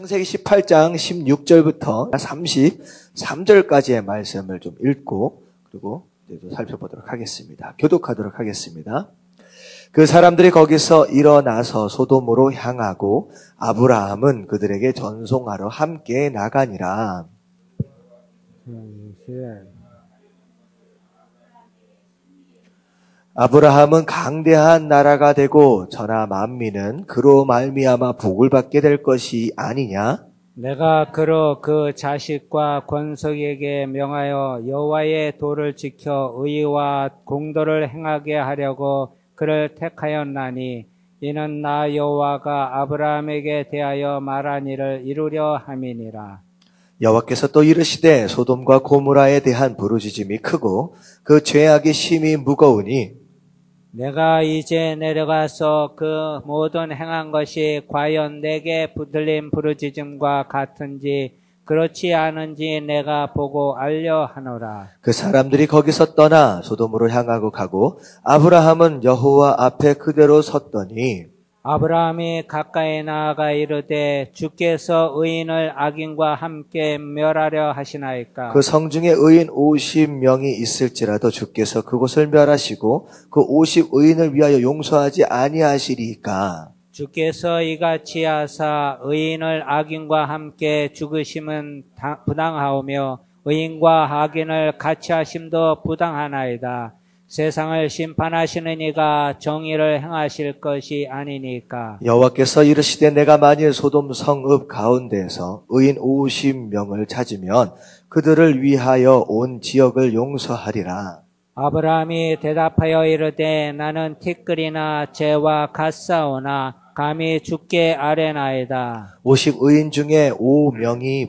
창세기 18장 16절부터 33절까지의 말씀을 좀 읽고 그리고 이제 또 살펴보도록 하겠습니다. 교독하도록 하겠습니다. 그 사람들이 거기서 일어나서 소돔으로 향하고 아브라함은 그들에게 전송하러 함께 나가니라. 아브라함은 강대한 나라가 되고 전하 만민은 그로 말미암아 복을 받게 될 것이 아니냐? 내가 그로 그 자식과 권속에게 명하여 여호와의 도를 지켜 의와 공도를 행하게 하려고 그를 택하였나니 이는 나 여호와가 아브라함에게 대하여 말한 일을 이루려 함이니라. 여호와께서 또 이르시되 소돔과 고모라에 대한 부르짖음이 크고 그 죄악이 심히 무거우니 내가 이제 내려가서 그 모든 행한 것이 과연 내게 들린 부르짖음과 같은지 그렇지 않은지 내가 보고 알려 하노라. 그 사람들이 거기서 떠나 소돔으로 향하고 가고 아브라함은 여호와 앞에 그대로 섰더니 아브라함이 가까이 나아가 이르되 주께서 의인을 악인과 함께 멸하려 하시나이까. 그 성중에 의인 50명이 있을지라도 주께서 그곳을 멸하시고 그 50의인을 위하여 용서하지 아니하시리이까. 주께서 이같이 하사 의인을 악인과 함께 죽으심은 부당하오며 의인과 악인을 같이 하심도 부당하나이다. 세상을 심판하시는 이가 정의를 행하실 것이 아니니까. 여호와께서 이르시되 내가 만일 소돔 성읍 가운데에서 의인 50명을 찾으면 그들을 위하여 온 지역을 용서하리라. 아브라함이 대답하여 이르되 나는 티끌이나 재와 같사오나 감히 주께 아뢰나이다. 50의인 중에 5명이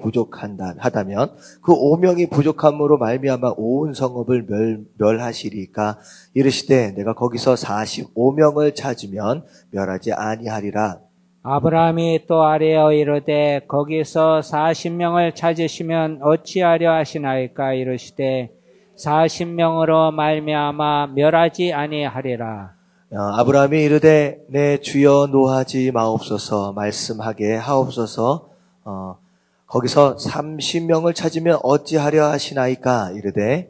하다면 그 5명이 부족함으로 말미암아 온 성읍을 멸하시리까. 이르시되 내가 거기서 45명을 찾으면 멸하지 아니하리라. 아브라함이 또 아뢰어 이르되 거기서 40명을 찾으시면 어찌하려 하시나이까. 이르시되 40명으로 말미암아 멸하지 아니하리라. 아브라함이 이르되 내 주여 노하지 마옵소서 말씀하게 하옵소서. 거기서 30명을 찾으면 어찌하려 하시나이까.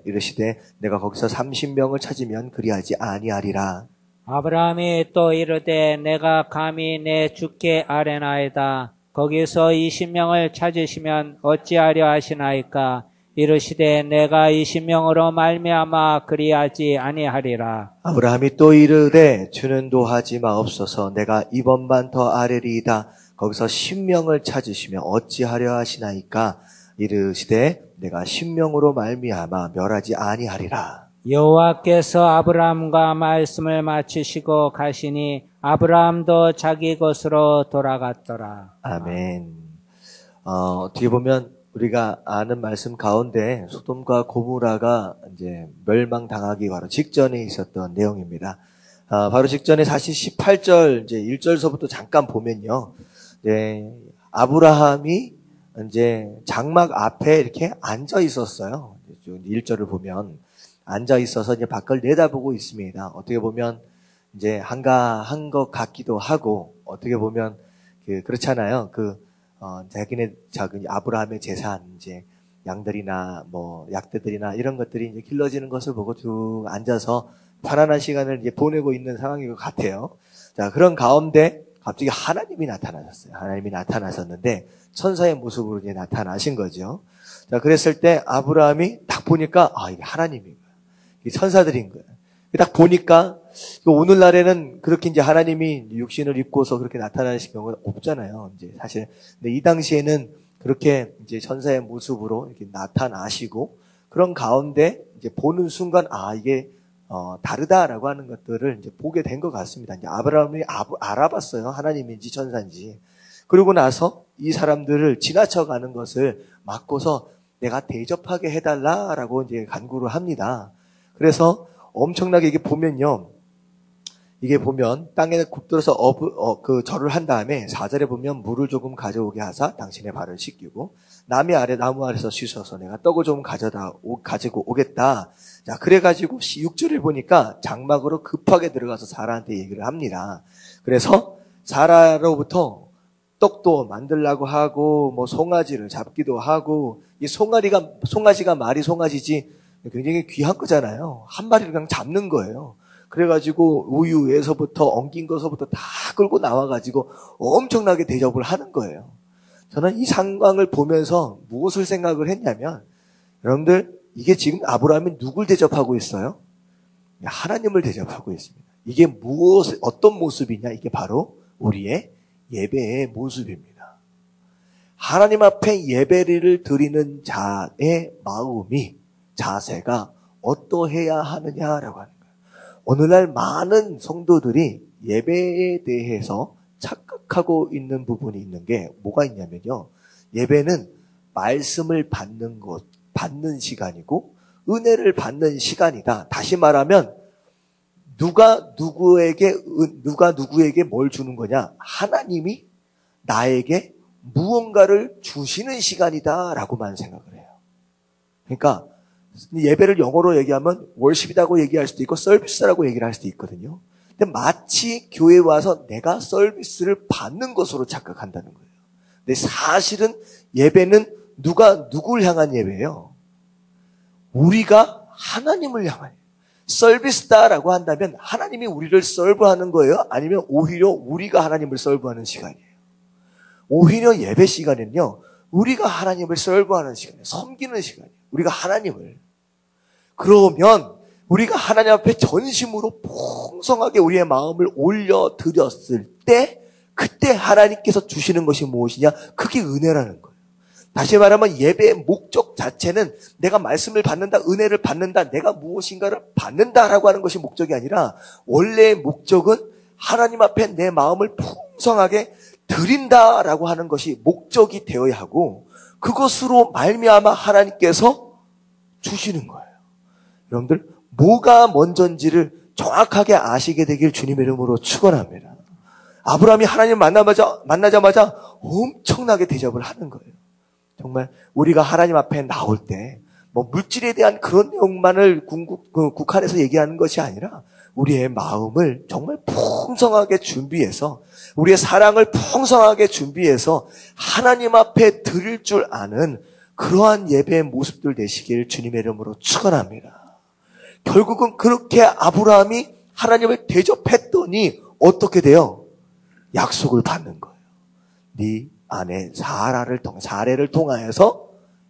이르시되 내가 거기서 30명을 찾으면 그리하지 아니하리라. 아브라함이 또 이르되 내가 감히 내 주께 아뢰나이다. 거기서 20명을 찾으시면 어찌하려 하시나이까. 이르시되 내가 20명으로 말미암아 그리하지 아니하리라. 아브라함이 또 이르되 주는 노하지 마옵소서 내가 이번만 더 아뢰리이다. 거기서 10명을 찾으시면 어찌하려 하시나이까. 이르시되 내가 10명으로 말미암아 멸하지 아니하리라. 여호와께서 아브라함과 말씀을 마치시고 가시니 아브라함도 자기 곳으로 돌아갔더라. 아멘. 어떻게 보면 우리가 아는 말씀 가운데 소돔과 고모라가 이제 멸망당하기 바로 직전에 있었던 내용입니다. 바로 직전에 사실 18절 이제 1절서부터 잠깐 보면요. 아브라함이 이제 장막 앞에 이렇게 앉아 있었어요. 1절을 보면 앉아 있어서 이제 밖을 내다보고 있습니다. 어떻게 보면 이제 한가한 것 같기도 하고 어떻게 보면 그렇잖아요. 자기네 작은 아브라함의 재산, 이제 양들이나 뭐 약대들이나 이런 것들이 이제 길러지는 것을 보고 쭉 앉아서 편안한 시간을 이제 보내고 있는 상황인 것 같아요. 자, 그런 가운데 갑자기 하나님이 나타나셨어요. 하나님이 나타나셨는데 천사의 모습으로 이제 나타나신 거죠. 자, 그랬을 때 아브라함이 딱 보니까 이게 하나님인 거예요. 이게 천사들인 거예요. 딱 보니까 오늘날에는 그렇게 이제 하나님이 육신을 입고서 그렇게 나타나신 경우는 없잖아요. 이제 사실 근데 이 당시에는 그렇게 이제 천사의 모습으로 이렇게 나타나시고 그런 가운데 이제 보는 순간 이게 다르다라고 하는 것들을 이제 보게 된 것 같습니다. 이제 아브라함이 알아봤어요. 하나님인지 천사인지. 그러고 나서 이 사람들을 지나쳐가는 것을 막고서 내가 대접하게 해달라라고 이제 간구를 합니다. 그래서 엄청나게 이게 보면요. 이게 보면 땅에 굽들어서 절을 한 다음에 4절에 보면 물을 조금 가져오게 하사 당신의 발을 씻기고 나무 아래서 쉬셔서 내가 떡을 좀 가지고 오겠다. 자, 그래가지고 6절에 보니까 장막으로 급하게 들어가서 사라한테 얘기를 합니다. 그래서 사라로부터 떡도 만들려고 하고 뭐 송아지를 잡기도 하고, 이 송아지가 말이 송아지지 굉장히 귀한 거잖아요. 한 마리를 그냥 잡는 거예요. 그래가지고 우유에서부터 엉킨 것서부터 다 끌고 나와가지고 엄청나게 대접을 하는 거예요. 저는 이 상황을 보면서 무엇을 생각을 했냐면, 여러분들 이게 지금 아브라함이 누굴 대접하고 있어요? 하나님을 대접하고 있습니다. 이게 어떤 모습이냐? 이게 바로 우리의 예배의 모습입니다. 하나님 앞에 예배를 드리는 자의 마음이, 자세가 어떠해야 하느냐라고 하는 거예요. 오늘날 많은 성도들이 예배에 대해서 착각하고 있는 부분이 있는 게 뭐가 있냐면요. 예배는 말씀을 받는 시간이고 은혜를 받는 시간이다. 다시 말하면 누가 누구에게 뭘 주는 거냐? 하나님이 나에게 무언가를 주시는 시간이다라고만 생각을 해요. 그러니까 예배를 영어로 얘기하면 월십이라고 얘기할 수도 있고 서비스라고 얘기를 할 수도 있거든요. 근데 마치 교회에 와서 내가 서비스를 받는 것으로 착각한다는 거예요. 근데 사실은 예배는 누굴 향한 예배예요? 우리가 하나님을 향한 예배. 서비스다라고 한다면 하나님이 우리를 서브하는 거예요? 아니면 오히려 우리가 하나님을 서브하는 시간이에요? 오히려 예배 시간은요, 우리가 하나님을 서브하는 시간이에요. 섬기는 시간이에요. 우리가 하나님을. 그러면 우리가 하나님 앞에 전심으로 풍성하게 우리의 마음을 올려드렸을 때, 그때 하나님께서 주시는 것이 무엇이냐? 그게 은혜라는 거예요. 다시 말하면 예배의 목적 자체는 내가 말씀을 받는다, 은혜를 받는다, 내가 무엇인가를 받는다라고 하는 것이 목적이 아니라, 원래의 목적은 하나님 앞에 내 마음을 풍성하게 드린다라고 하는 것이 목적이 되어야 하고, 그것으로 말미암아 하나님께서 주시는 거예요. 여러분들 뭐가 먼저인지를 정확하게 아시게 되길 주님의 이름으로 축원합니다. 아브라함이 하나님 만나자마자 엄청나게 대접을 하는 거예요. 정말 우리가 하나님 앞에 나올 때 뭐 물질에 대한 그런 내용만을 국한해서 얘기하는 것이 아니라 우리의 마음을 정말 풍성하게 준비해서, 우리의 사랑을 풍성하게 준비해서 하나님 앞에 드릴 줄 아는 그러한 예배의 모습들 되시길 주님의 이름으로 축원합니다. 결국은 그렇게 아브라함이 하나님을 대접했더니 어떻게 돼요? 약속을 받는 거예요. 네 아내 사례를 통하여서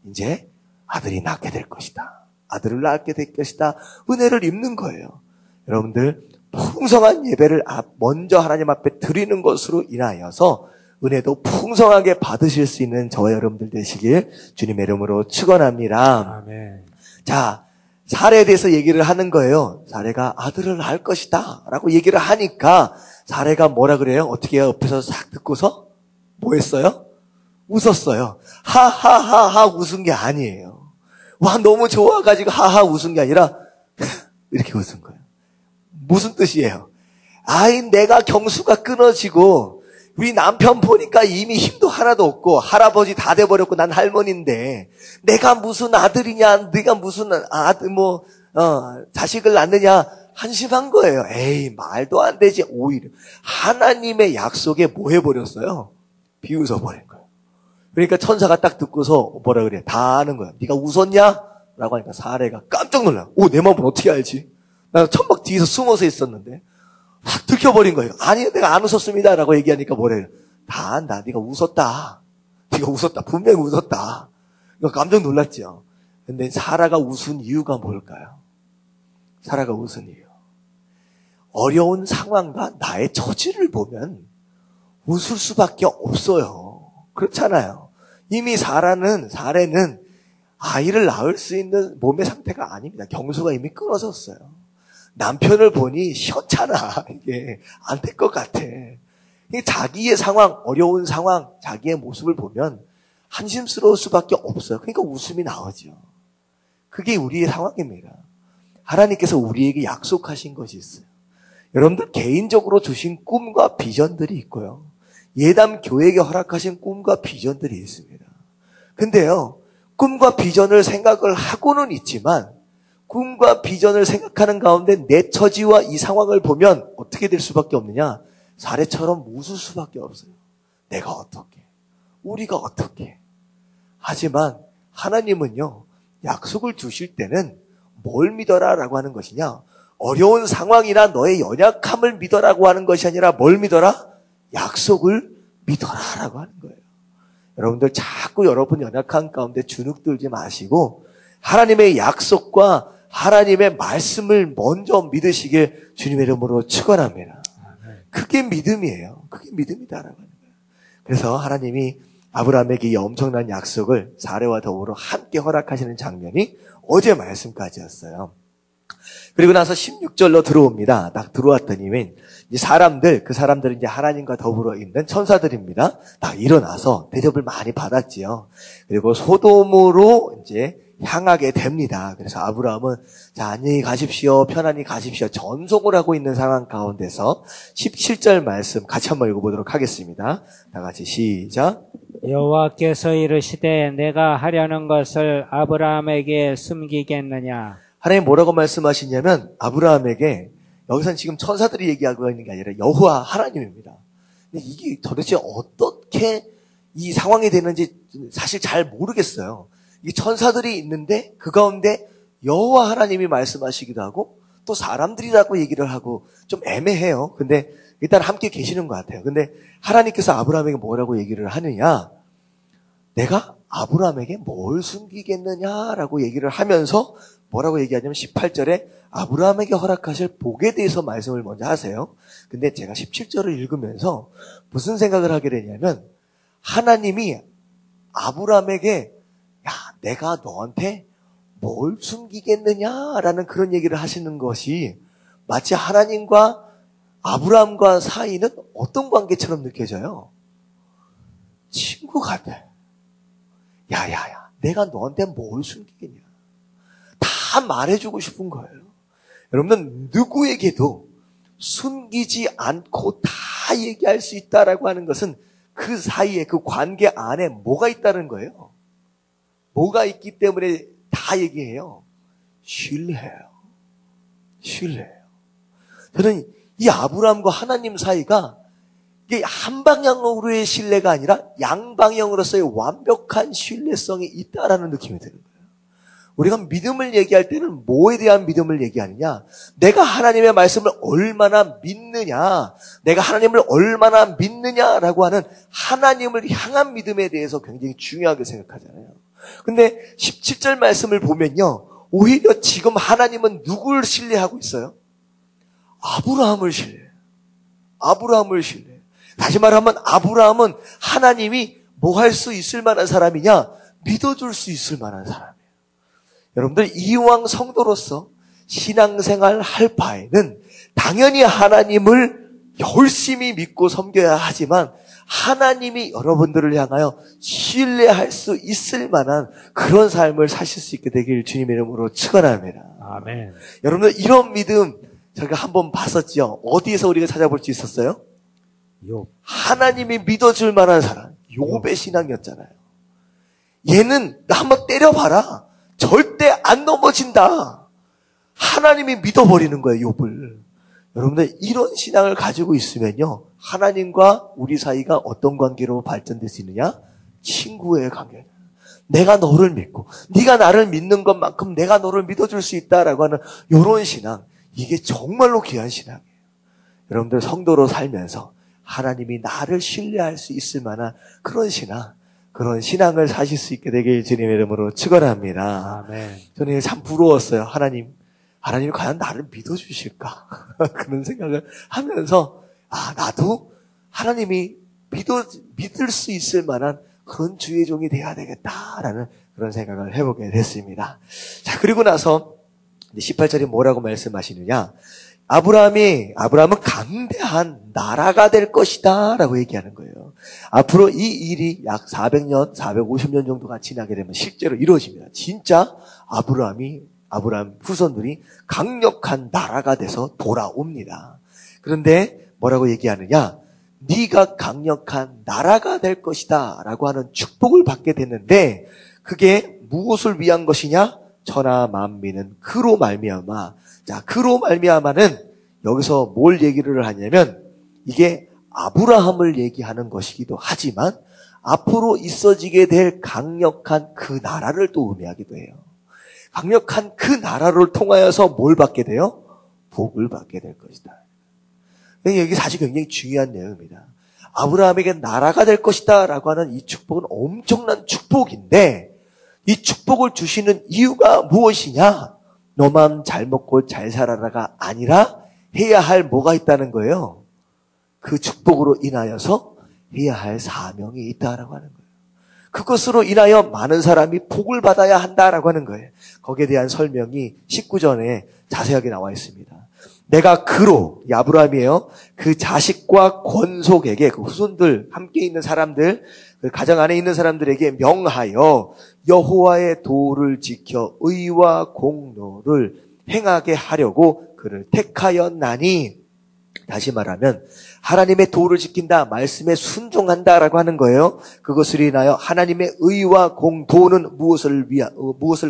이제 아들이 낳게 될 것이다. 아들을 낳게 될 것이다. 은혜를 입는 거예요. 여러분들 풍성한 예배를 먼저 하나님 앞에 드리는 것으로 인하여서 은혜도 풍성하게 받으실 수 있는 저와 여러분들 되시길 주님의 이름으로 축원합니다. 아멘. 자, 사례에 대해서 얘기를 하는 거예요. 사례가 아들을 낳을 것이다 라고 얘기를 하니까 사례가 뭐라 그래요? 어떻게 해요? 옆에서 싹 듣고서 뭐 했어요? 웃었어요. 하하하하 웃은 게 아니에요. 와, 너무 좋아가지고 하하 웃은 게 아니라 이렇게 웃은 거예요. 무슨 뜻이에요? 아이, 내가 경수가 끊어지고 우리 남편 보니까 이미 힘도 하나도 없고 할아버지 다 돼버렸고 난 할머니인데 내가 무슨 아들이냐, 네가 무슨 자식을 낳느냐 한심한 거예요. 에이, 말도 안 되지. 오히려 하나님의 약속에 뭐 해버렸어요? 비웃어버린 거예요. 그러니까 천사가 딱 듣고서 뭐라 그래? 다 아는 거야. 네가 웃었냐? 라고 하니까 사례가 깜짝 놀라. 오, 내 마음을 어떻게 알지? 나 천막 뒤에서 숨어서 있었는데 확 들켜버린 거예요. 아니, 내가 안 웃었습니다 라고 얘기하니까 뭐래요? 다 안다. 네가 웃었다. 네가 웃었다. 분명히 웃었다. 이거 깜짝 놀랐죠. 근데 사라가 웃은 이유가 뭘까요? 사라가 웃은 이유. 어려운 상황과 나의 처지를 보면 웃을 수밖에 없어요. 그렇잖아요. 이미 사례는 아이를 낳을 수 있는 몸의 상태가 아닙니다. 경수가 이미 끊어졌어요. 남편을 보니 시원찮아. 이게 안 될 것 같아. 자기의 상황, 어려운 상황, 자기의 모습을 보면 한심스러울 수밖에 없어요. 그러니까 웃음이 나오죠. 그게 우리의 상황입니다. 하나님께서 우리에게 약속하신 것이 있어요. 여러분들 개인적으로 주신 꿈과 비전들이 있고요. 예담 교회에게 허락하신 꿈과 비전들이 있습니다. 근데요, 꿈과 비전을 생각을 하고는 있지만 꿈과 비전을 생각하는 가운데 내 처지와 이 상황을 보면 어떻게 될 수밖에 없느냐? 사례처럼 웃을 수밖에 없어요. 내가 어떻게, 우리가 어떻게. 하지만 하나님은요, 약속을 주실 때는 뭘 믿어라라고 하는 것이냐? 어려운 상황이나 너의 연약함을 믿어라고 하는 것이 아니라 뭘 믿어라? 약속을 믿어라라고 하는 거예요. 여러분들 자꾸 여러분 연약한 가운데 주눅 들지 마시고 하나님의 약속과 하나님의 말씀을 먼저 믿으시길 주님의 이름으로 축원합니다. 그게 믿음이에요. 그게 믿음이다라고 하는 거예요. 그래서 하나님이 아브라함에게 이 엄청난 약속을 사례와 더불어 함께 허락하시는 장면이 어제 말씀까지였어요. 그리고 나서 16절로 들어옵니다. 딱 들어왔더니 이 사람들, 그 사람들은 이제 하나님과 더불어 있는 천사들입니다. 딱 일어나서 대접을 많이 받았지요. 그리고 소돔으로 이제 향하게 됩니다. 그래서 아브라함은 자, 안녕히 가십시오, 편안히 가십시오, 전송을 하고 있는 상황 가운데서 17절 말씀 같이 한번 읽어보도록 하겠습니다. 다 같이 시작. 여호와께서 이르시되 내가 하려는 것을 아브라함에게 숨기겠느냐. 하나님 뭐라고 말씀하시냐면 아브라함에게, 여기서는 지금 천사들이 얘기하고 있는 게 아니라 여호와 하나님입니다. 근데 이게 도대체 어떻게 이 상황이 되는지 사실 잘 모르겠어요. 이 천사들이 있는데 그 가운데 여호와 하나님이 말씀하시기도 하고 또 사람들이라고 얘기를 하고 좀 애매해요. 근데 일단 함께 계시는 것 같아요. 근데 하나님께서 아브라함에게 뭐라고 얘기를 하느냐? 내가 아브라함에게 뭘 숨기겠느냐라고 얘기를 하면서 뭐라고 얘기하냐면 18절에 아브라함에게 허락하실 복에 대해서 말씀을 먼저 하세요. 근데 제가 17절을 읽으면서 무슨 생각을 하게 되냐면 하나님이 아브라함에게 야, 내가 너한테 뭘 숨기겠느냐라는 그런 얘기를 하시는 것이 마치 하나님과 아브라함과 사이는 어떤 관계처럼 느껴져요? 친구 같아. 야야야, 내가 너한테 뭘 숨기겠냐? 다 말해주고 싶은 거예요. 여러분은 누구에게도 숨기지 않고 다 얘기할 수 있다라고 하는 것은 그 사이에, 그 관계 안에 뭐가 있다는 거예요. 뭐가 있기 때문에 다 얘기해요. 신뢰해요. 신뢰해요. 저는 이 아브라함과 하나님 사이가 이게 한 방향으로의 신뢰가 아니라 양방향으로서의 완벽한 신뢰성이 있다라는 느낌이 드는 거예요. 우리가 믿음을 얘기할 때는 뭐에 대한 믿음을 얘기하느냐? 내가 하나님의 말씀을 얼마나 믿느냐, 내가 하나님을 얼마나 믿느냐라고 하는 하나님을 향한 믿음에 대해서 굉장히 중요하게 생각하잖아요. 근데 17절 말씀을 보면요, 오히려 지금 하나님은 누구를 신뢰하고 있어요? 아브라함을 신뢰해요. 아브라함을 신뢰해요. 다시 말하면 아브라함은 하나님이 뭐 할 수 있을 만한 사람이냐? 믿어줄 수 있을 만한 사람이에요. 여러분들 이왕 성도로서 신앙생활 할 바에는 당연히 하나님을 열심히 믿고 섬겨야 하지만 하나님이 여러분들을 향하여 신뢰할 수 있을 만한 그런 삶을 사실 수 있게 되길 주님의 이름으로 축원합니다. 아멘. 여러분들 이런 믿음 저희가 한번 봤었죠. 어디에서 우리가 찾아볼 수 있었어요? 욥. 하나님이 믿어줄 만한 사람, 욥의 신앙이었잖아요. 얘는 나 한번 때려봐라. 절대 안 넘어진다. 하나님이 믿어버리는 거예요, 욥을. 여러분들 이런 신앙을 가지고 있으면요, 하나님과 우리 사이가 어떤 관계로 발전될 수 있느냐? 친구의 관계. 내가 너를 믿고 네가 나를 믿는 것만큼 내가 너를 믿어줄 수 있다라고 하는 이런 신앙, 이게 정말로 귀한 신앙이에요. 여러분들 성도로 살면서 하나님이 나를 신뢰할 수 있을 만한 그런 신앙, 그런 신앙을 사실 수 있게 되길 주님의 이름으로 축원합니다. 아멘. 저는 참 부러웠어요. 하나님이 과연 나를 믿어주실까? 그런 생각을 하면서 나도 하나님이 믿을 수 있을 만한 그런 주의 종이 돼야 되겠다라는 그런 생각을 해보게 됐습니다. 자, 그리고 나서 18절에 뭐라고 말씀하시느냐? 아브라함은 강대한 나라가 될 것이다 라고 얘기하는 거예요. 앞으로 이 일이 약 400년, 450년 정도가 지나게 되면 실제로 이루어집니다. 진짜 아브라함 후손들이 강력한 나라가 돼서 돌아옵니다. 그런데 뭐라고 얘기하느냐? 네가 강력한 나라가 될 것이다 라고 하는 축복을 받게 됐는데 그게 무엇을 위한 것이냐? 천하 만민은 그로 말미암아. 자, 그로 말미암아는 여기서 뭘 얘기를 하냐면 이게 아브라함을 얘기하는 것이기도 하지만 앞으로 있어지게 될 강력한 그 나라를 또 의미하기도 해요. 강력한 그 나라를 통하여서 뭘 받게 돼요? 복을 받게 될 것이다. 여기 사실 굉장히 중요한 내용입니다. 아브라함에게 나라가 될 것이다 라고 하는 이 축복은 엄청난 축복인데 이 축복을 주시는 이유가 무엇이냐? 너만 잘 먹고 잘 살아라가 아니라 해야 할 뭐가 있다는 거예요. 그 축복으로 인하여서 해야 할 사명이 있다라고 하는 거예요. 그것으로 인하여 많은 사람이 복을 받아야 한다라고 하는 거예요. 거기에 대한 설명이 19절에 자세하게 나와 있습니다. 내가 그로, 이 아브라함이에요. 그 자식과 권속에게, 그 후손들, 함께 있는 사람들, 그 가정 안에 있는 사람들에게 명하여 여호와의 도를 지켜 의와 공로를 행하게 하려고 그를 택하였나니, 다시 말하면 하나님의 도를 지킨다, 말씀에 순종한다라고 하는 거예요. 그것을 인하여 하나님의 의와 도는 무엇을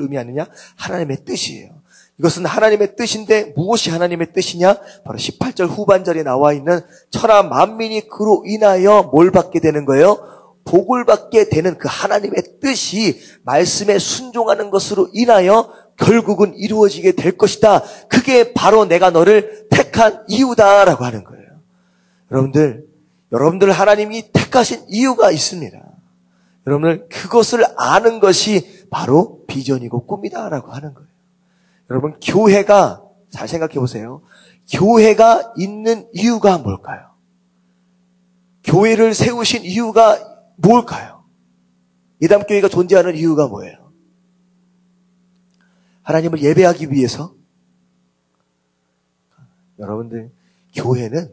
의미하느냐? 하나님의 뜻이에요. 이것은 하나님의 뜻인데 무엇이 하나님의 뜻이냐? 바로 18절 후반절에 나와 있는 천하 만민이 그로 인하여 뭘 받게 되는 거예요? 복을 받게 되는 그 하나님의 뜻이 말씀에 순종하는 것으로 인하여 결국은 이루어지게 될 것이다. 그게 바로 내가 너를 택한 이유다라고 하는 거예요. 여러분들 하나님이 택하신 이유가 있습니다. 여러분들 그것을 아는 것이 바로 비전이고 꿈이다라고 하는 거예요. 여러분 교회가 잘 생각해 보세요. 교회가 있는 이유가 뭘까요? 교회를 세우신 이유가 뭘까요? 예담교회가 존재하는 이유가 뭐예요? 하나님을 예배하기 위해서? 여러분들 교회는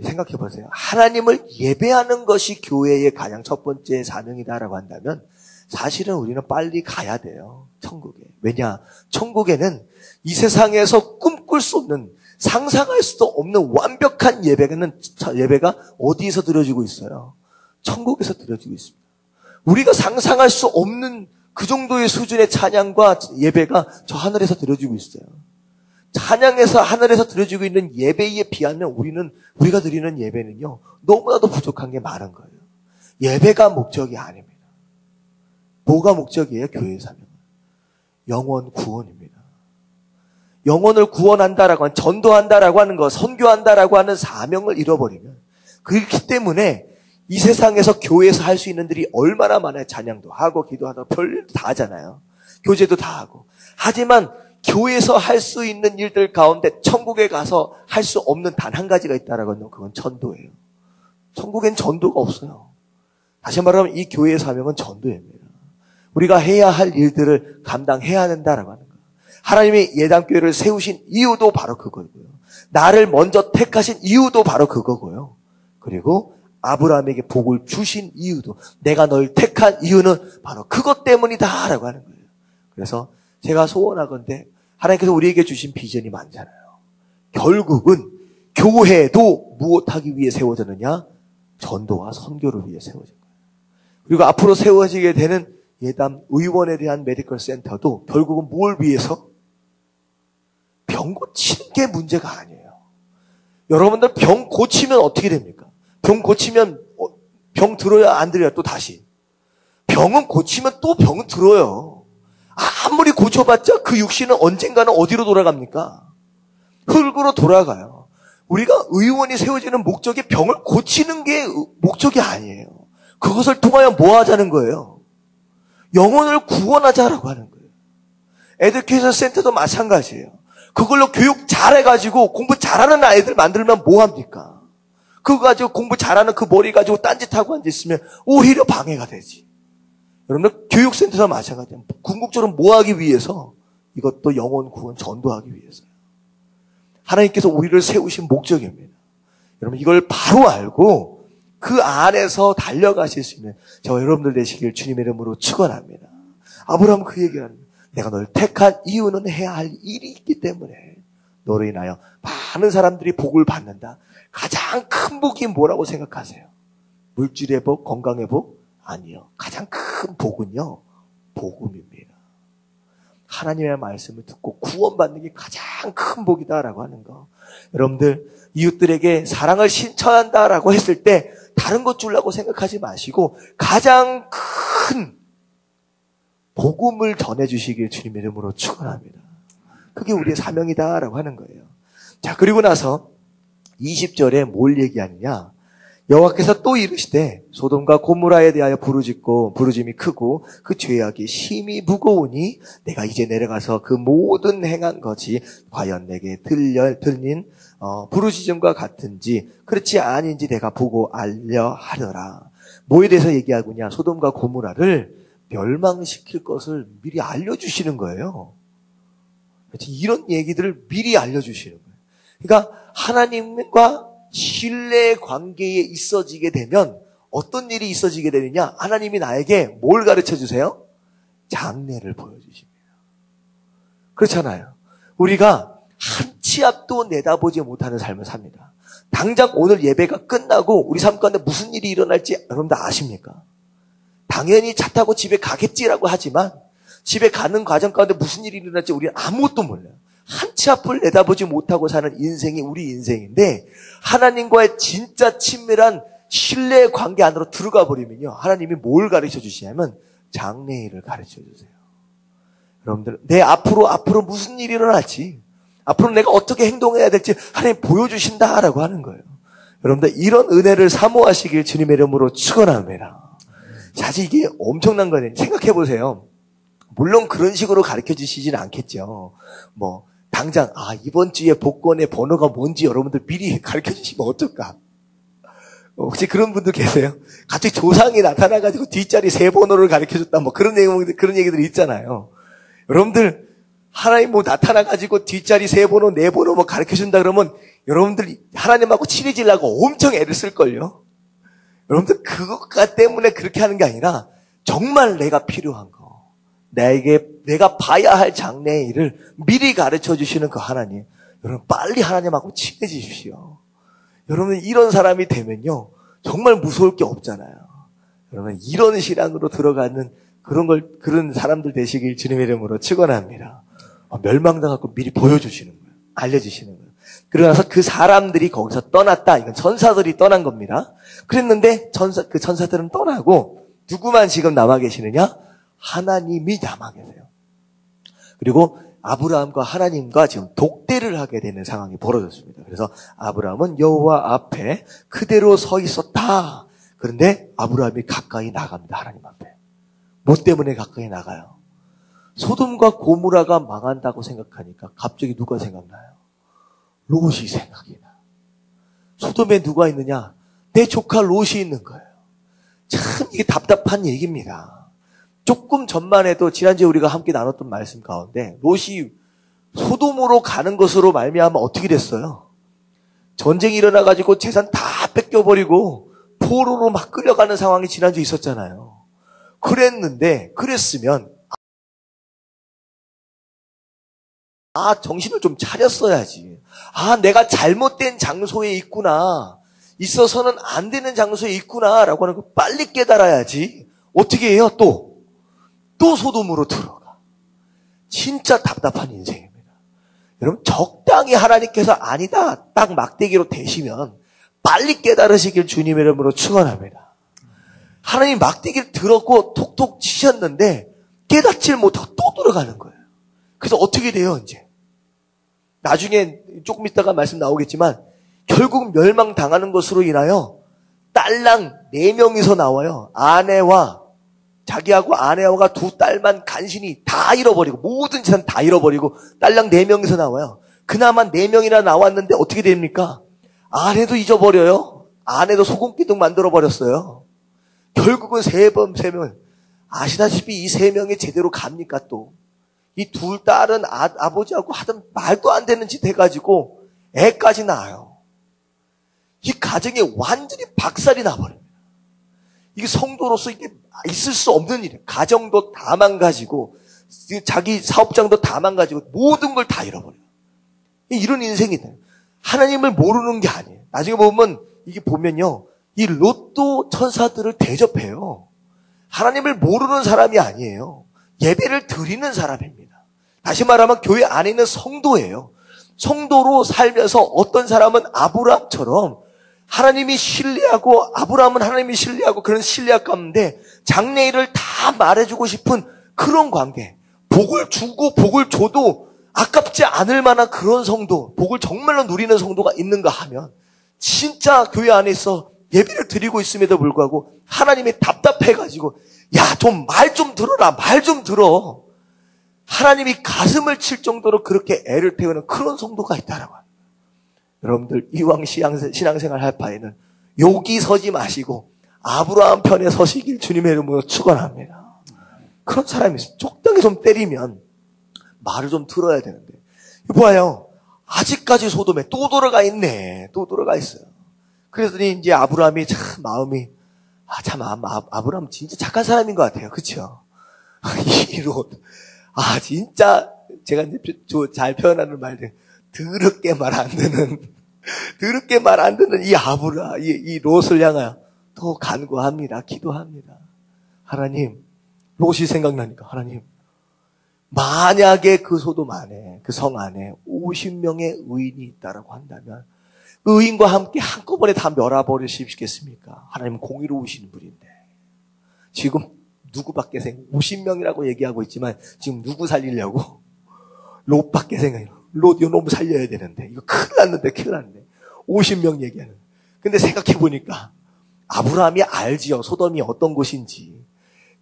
생각해 보세요. 하나님을 예배하는 것이 교회의 가장 첫 번째 사명이다라고 한다면 사실은 우리는 빨리 가야 돼요. 천국에. 왜냐? 천국에는 이 세상에서 꿈꿀 수 없는, 상상할 수도 없는 완벽한 예배가 어디에서 드려지고 있어요? 천국에서 드려지고 있습니다. 우리가 상상할 수 없는 그 정도의 수준의 찬양과 예배가 저 하늘에서 드려지고 있어요. 찬양에서 하늘에서 드려지고 있는 예배에 비하면 우리가 드리는 예배는요, 너무나도 부족한 게 많은 거예요. 예배가 목적이 아닙니다. 뭐가 목적이에요? 교회의 사명은 영혼 구원입니다. 영혼을 구원한다라고 하는, 전도한다라고 하는 것, 선교한다라고 하는 사명을 잃어버리면, 그렇기 때문에 이 세상에서 교회에서 할 수 있는 일이 얼마나 많아요. 찬양도 하고 기도하고 별일도 다 하잖아요. 교제도 다 하고. 하지만 교회에서 할 수 있는 일들 가운데 천국에 가서 할 수 없는 단 한 가지가 있다라고 하면 그건 전도예요. 천국엔 전도가 없어요. 다시 말하면 이 교회의 사명은 전도입니다. 우리가 해야 할 일들을 감당해야 된다라고 하는 거예요. 하나님이 예담교회를 세우신 이유도 바로 그거고요. 나를 먼저 택하신 이유도 바로 그거고요. 그리고 아브라함에게 복을 주신 이유도, 내가 널 택한 이유는 바로 그것 때문이다라고 하는 거예요. 그래서 제가 소원하건대 하나님께서 우리에게 주신 비전이 많잖아요. 결국은 교회도 무엇하기 위해 세워졌느냐? 전도와 선교를 위해 세워진 거예요. 그리고 앞으로 세워지게 되는 예담 의원에 대한 메디컬 센터도 결국은 뭘 위해서? 병 고치는 게 문제가 아니에요. 여러분들 병 고치면 어떻게 됩니까? 병 고치면 병 들어야 안 들어야 또 다시. 병은 고치면 또 병은 들어요. 아무리 고쳐봤자 그 육신은 언젠가는 어디로 돌아갑니까? 흙으로 돌아가요. 우리가 의원이 세워지는 목적이 병을 고치는 게 목적이 아니에요. 그것을 통하여 뭐 하자는 거예요? 영혼을 구원하자라고 하는 거예요. 에듀케이션 센터도 마찬가지예요. 그걸로 교육 잘해가지고 공부 잘하는 아이들 만들면 뭐 합니까? 그거 가지고 공부 잘하는 그 머리 가지고 딴짓하고 앉아있으면 오히려 방해가 되지. 여러분들 교육센터도 마찬가지예요. 궁극적으로 뭐 하기 위해서? 이것도 영혼 구원 전도하기 위해서요. 하나님께서 우리를 세우신 목적입니다. 여러분 이걸 바로 알고 그 안에서 달려가실 수 있는 저와 여러분들 되시길 주님의 이름으로 축원합니다. 아브라함은 그 얘기를 합니다. 내가 널 택한 이유는 해야 할 일이 있기 때문에 너로 인하여 많은 사람들이 복을 받는다. 가장 큰 복이 뭐라고 생각하세요? 물질의 복, 건강의 복? 아니요. 가장 큰 복은요, 복음입니다. 하나님의 말씀을 듣고 구원받는 게 가장 가장 큰 복이다라고 하는 거. 여러분들, 이웃들에게 사랑을 신청한다라고 했을 때 다른 것 주려고 생각하지 마시고 가장 큰 복음을 전해주시길 주님의 이름으로 축원합니다. 그게 우리의 사명이다라고 하는 거예요. 자, 그리고 나서 20절에 뭘 얘기하느냐? 여호와께서 또 이르시되 소돔과 고모라에 대하여 부르짖고 부르짐이 크고 그 죄악이 심히 무거우니 내가 이제 내려가서 그 모든 행한 것이 과연 내게 들린 부르짖음과 같은지 그렇지 아닌지 내가 보고 알려 하려라. 뭐에 대해서 얘기하고냐? 소돔과 고모라를 멸망시킬 것을 미리 알려주시는 거예요. 이런 얘기들을 미리 알려주시는 거예요. 그러니까 하나님과 신뢰 관계에 있어지게 되면 어떤 일이 있어지게 되느냐? 하나님이 나에게 뭘 가르쳐 주세요? 장래를 보여주십니다. 그렇잖아요. 우리가 한 치 앞도 내다보지 못하는 삶을 삽니다. 당장 오늘 예배가 끝나고 우리 삶 가운데 무슨 일이 일어날지 여러분들 아십니까? 당연히 차 타고 집에 가겠지라고 하지만 집에 가는 과정 가운데 무슨 일이 일어날지 우리는 아무것도 몰라요. 한 치 앞을 내다보지 못하고 사는 인생이 우리 인생인데 하나님과의 진짜 친밀한 신뢰 관계 안으로 들어가 버리면요. 하나님이 뭘 가르쳐 주시냐면 장래일을 가르쳐 주세요. 여러분들, 내 앞으로 무슨 일이 일어날지, 앞으로 내가 어떻게 행동해야 될지 하나님 보여주신다라고 하는 거예요. 여러분들, 이런 은혜를 사모하시길 주님의 이름으로 축원합니다. 사실 이게 엄청난 거예요. 생각해 보세요. 물론 그런 식으로 가르쳐 주시진 않겠죠. 당장 이번 주에 복권의 번호가 뭔지 여러분들 미리 가르쳐 주시면 어떨까? 혹시 그런 분들 계세요? 갑자기 조상이 나타나가지고 뒷자리 세 번호를 가르쳐 줬다 그런 얘기들이 있잖아요. 여러분들 하나님 나타나가지고 뒷자리 세 번호 네 번호 가르쳐 준다 그러면 여러분들 하나님하고 친해지려고 엄청 애를 쓸걸요. 여러분들 그것 때문에 그렇게 하는 게 아니라 정말 내가 필요한 거, 내가 봐야 할 장래의 일을 미리 가르쳐 주시는 그 하나님. 여러분 빨리 하나님하고 친해지십시오. 여러분 이런 사람이 되면요 정말 무서울 게 없잖아요. 여러분 이런 신앙으로 들어가는 그런 사람들 되시길 주님의 이름으로 축원합니다. 멸망당하고 미리 보여주시는 거예요. 알려주시는 거예요. 그러고 나서 그 사람들이 거기서 떠났다. 이건 전사들이 떠난 겁니다. 그랬는데 그 전사들은 떠나고 누구만 지금 남아 계시느냐? 하나님이 남아 계세요. 그리고 아브라함과 하나님과 지금 독대를 하게 되는 상황이 벌어졌습니다. 그래서 아브라함은 여호와 앞에 그대로 서 있었다. 그런데 아브라함이 가까이 나갑니다. 하나님 앞에. 뭐 때문에 가까이 나가요? 소돔과 고모라가 망한다고 생각하니까 갑자기 누가 생각나요? 롯이 생각이 나. 소돔에 누가 있느냐? 내 조카 롯이 있는 거예요. 참 이게 답답한 얘기입니다. 조금 전만 해도 지난주에 우리가 함께 나눴던 말씀 가운데 롯이 소돔으로 가는 것으로 말미암아 어떻게 됐어요? 전쟁이 일어나가지고 재산 다 뺏겨버리고 포로로 막 끌려가는 상황이 지난주에 있었잖아요. 그랬으면 정신을 좀 차렸어야지. 내가 잘못된 장소에 있구나. 있어서는 안 되는 장소에 있구나라고 하는 걸 빨리 깨달아야지. 어떻게 해요? 또 소돔으로 들어가. 진짜 답답한 인생입니다. 여러분 적당히 하나님께서 아니다 딱 막대기로 대시면 빨리 깨달으시길 주님의 이름으로 축원합니다. 하나님 막대기를 들었고 톡톡 치셨는데 깨닫질 못하고 또 들어가는 거예요. 그래서 어떻게 돼요 이제? 나중에 조금 있다가 말씀 나오겠지만 결국 멸망당하는 것으로 인하여 딸랑 4명이서 나와요. 자기하고 아내와 두 딸만 간신히 다 잃어버리고 모든 재산 다 잃어버리고 딸랑 4명이서 나와요. 그나마 4명이나 나왔는데 어떻게 됩니까? 아내도 잊어버려요. 아내도 소금기둥 만들어버렸어요. 결국은 3명. 아시다시피 이 3명이 제대로 갑니까 또? 이 둘 딸은 아버지하고 하던 말도 안 되는 짓 해가지고 애까지 낳아요. 이 가정이 완전히 박살이 나버립니다. 이게 성도로서 이게 있을 수 없는 일이에요. 가정도 다 망가지고 자기 사업장도 다 망가지고 모든 걸 다 잃어버려요. 이런 인생이 돼요. 하나님을 모르는 게 아니에요. 나중에 보면요. 이 롯도 천사들을 대접해요. 하나님을 모르는 사람이 아니에요. 예배를 드리는 사람입니다. 다시 말하면 교회 안에 있는 성도예요. 성도로 살면서 어떤 사람은 아브라함처럼 하나님이 신뢰하고, 아브라함은 하나님이 신뢰하고 그런 신뢰학 가운데 장래일을 다 말해주고 싶은 그런 관계, 복을 주고 복을 줘도 아깝지 않을 만한 그런 성도, 복을 정말로 누리는 성도가 있는가 하면 진짜 교회 안에서 예배를 드리고 있음에도 불구하고 하나님이 답답해가지고 야, 좀 말 좀 들어라, 말 좀 들어. 하나님이 가슴을 칠 정도로 그렇게 애를 태우는 그런 성도가 있다라고 합니다. 여러분들 이왕 신앙생활 할 바에는 여기 서지 마시고 아브라함 편에 서시길 주님의 이름으로 축원합니다. 그런 사람이 있어요. 적당히 좀 때리면 말을 좀 들어야 되는데, 봐요. 아직까지 소돔에 또 들어가 있네. 또 들어가 있어요. 그랬더니 이제 아브라함이 참 마음이, 아브라함 진짜 착한 사람인 것 같아요. 그쵸? 이 롯. 진짜 제가 이제 잘 표현하는 말들, 더럽게 말 안 듣는 이 롯을 향하여 또 간구합니다. 기도합니다. 하나님, 롯이 생각나니까 하나님, 만약에 그 소돔 안에, 그 성 안에 50명의 의인이 있다라고 한다면 의인과 함께 한꺼번에 다 멸하버리시겠습니까? 하나님 공의로우신 분인데 지금 누구밖에 50명이라고 얘기하고 있지만 지금 누구 살리려고? 롯밖에 생각해요. 롯 이놈 살려야 되는데 이거 큰일 났는데 50명 얘기하는. 근데 생각해보니까 아브라함이 알지요. 소돔이 어떤 곳인지.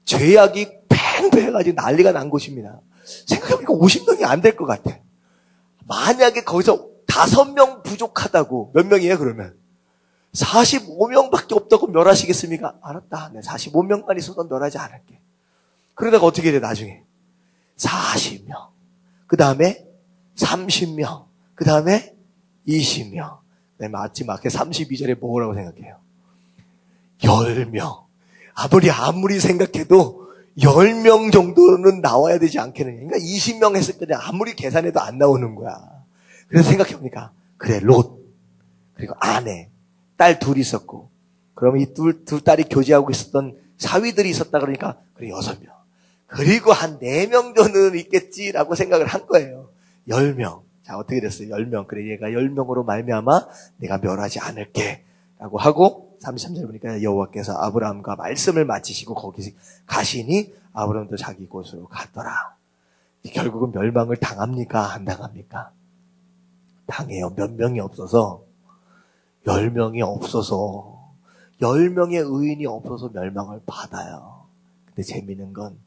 죄악이 팽배해가지고 난리가 난 곳입니다. 생각해보니까 50명이 안 될 것 같아. 만약에 거기서 5명 부족하다고, 몇 명이에요 그러면? 45명밖에 없다고 멸하시겠습니까? 알았다. 내 45명만 있어도 멸하지 않을게. 그러다가 어떻게 돼 나중에? 40명. 그 다음에 30명. 그 다음에 20명. 마지막에 32절에 뭐라고 생각해요? 10명. 아무리 생각해도 10명 정도는 나와야 되지 않겠느냐. 그러니까 20명 했을 때 아무리 계산해도 안 나오는 거야. 그래서 생각해보니까, 그래, 롯. 그리고 아내, 딸 둘이 있었고, 그러면 이 두 딸이 교제하고 있었던 사위들이 있었다 그러니까, 그래, 6명. 그리고 한 4명 정도는 있겠지라고 생각을 한 거예요. 10명. 자, 어떻게 됐어요? 10명. 그래, 얘가 10명으로 말미암아 내가 멸하지 않을게. 라고 하고, 33절 보니까 여호와께서 아브라함과 말씀을 마치시고 거기 가시니 아브라함도 자기 곳으로 갔더라. 결국은 멸망을 당합니까? 안 당합니까? 당해요. 몇 명이 없어서, 10명이 없어서, 10명의 의인이 없어서 멸망을 받아요. 근데 재미있는 건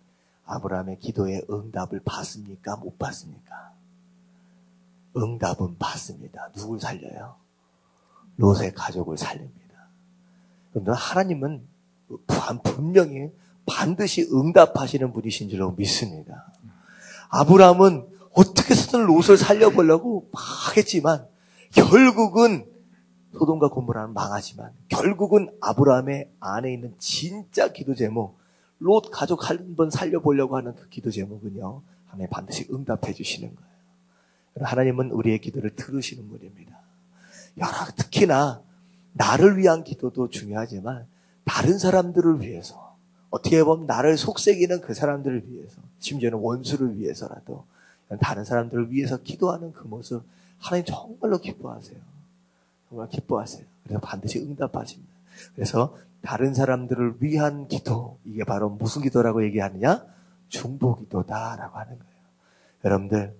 아브라함의 기도에 응답을 받습니까? 못 받습니까? 응답은 받습니다. 누굴 살려요? 롯의 가족을 살립니다. 그런데 하나님은 분명히 반드시 응답하시는 분이신 줄로 믿습니다. 아브라함은 어떻게 해서든 롯을 살려보려고 막 했지만 결국은 소돔과 고모라는 망하지만 결국은 아브라함의 안에 있는 진짜 기도 제목, 롯 가족 한 번 살려보려고 하는 그 기도 제목은요, 하나님 반드시 응답해 주시는 거예요. 하나님은 우리의 기도를 들으시는 분입니다. 특히나 나를 위한 기도도 중요하지만 다른 사람들을 위해서, 어떻게 보면 나를 속삭이는 그 사람들을 위해서, 심지어는 원수를 위해서라도 다른 사람들을 위해서 기도하는 그 모습 하나님 정말로 기뻐하세요. 정말 기뻐하세요. 그래서 반드시 응답하십니다. 그래서 다른 사람들을 위한 기도, 이게 바로 무슨 기도라고 얘기하느냐? 중보기도다라고 하는 거예요. 여러분들,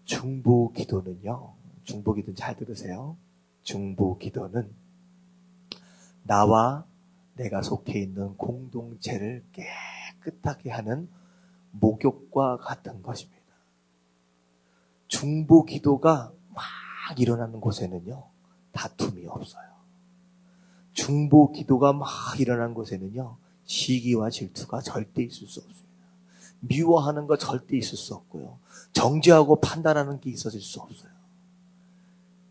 중보기도는요, 중보기도는 잘 들으세요. 중보기도는 나와 내가 속해 있는 공동체를 깨끗하게 하는 목욕과 같은 것입니다. 중보기도가 막 일어나는 곳에는요, 다툼이 없어요. 중보기도가 막 일어나는 곳에는요, 시기와 질투가 절대 있을 수 없습니다. 미워하는 거 절대 있을 수 없고요. 정죄하고 판단하는 게 있어질 수 없어요.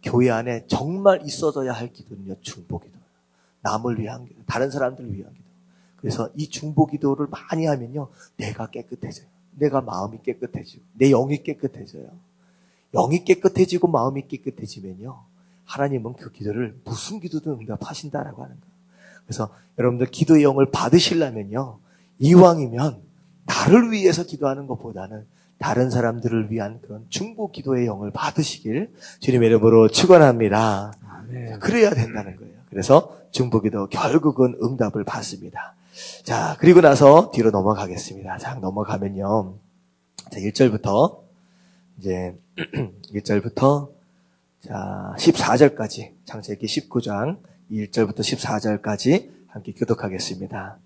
교회 안에 정말 있어져야 할 기도는요, 중보기도예요. 남을 위한 기도, 다른 사람들을 위한 기도. 그래서 이 중보기도를 많이 하면요, 내가 깨끗해져요. 내가 마음이 깨끗해지고 내 영이 깨끗해져요. 영이 깨끗해지고 마음이 깨끗해지면요, 하나님은 그 기도를 무슨 기도든 응답하신다라고 하는 거예요. 그래서 여러분들 기도의 영을 받으시려면요, 이왕이면 나를 위해서 기도하는 것보다는 다른 사람들을 위한 그런 중보 기도의 영을 받으시길 주님의 이름으로 축원합니다. 그래야 된다는 거예요. 그래서 중보 기도 결국은 응답을 받습니다. 자, 그리고 나서 뒤로 넘어가겠습니다. 자, 넘어가면요. 자, 1절부터 이제 1절부터 자, 14절까지 창세기 19장 1절부터 14절까지 함께 교독하겠습니다.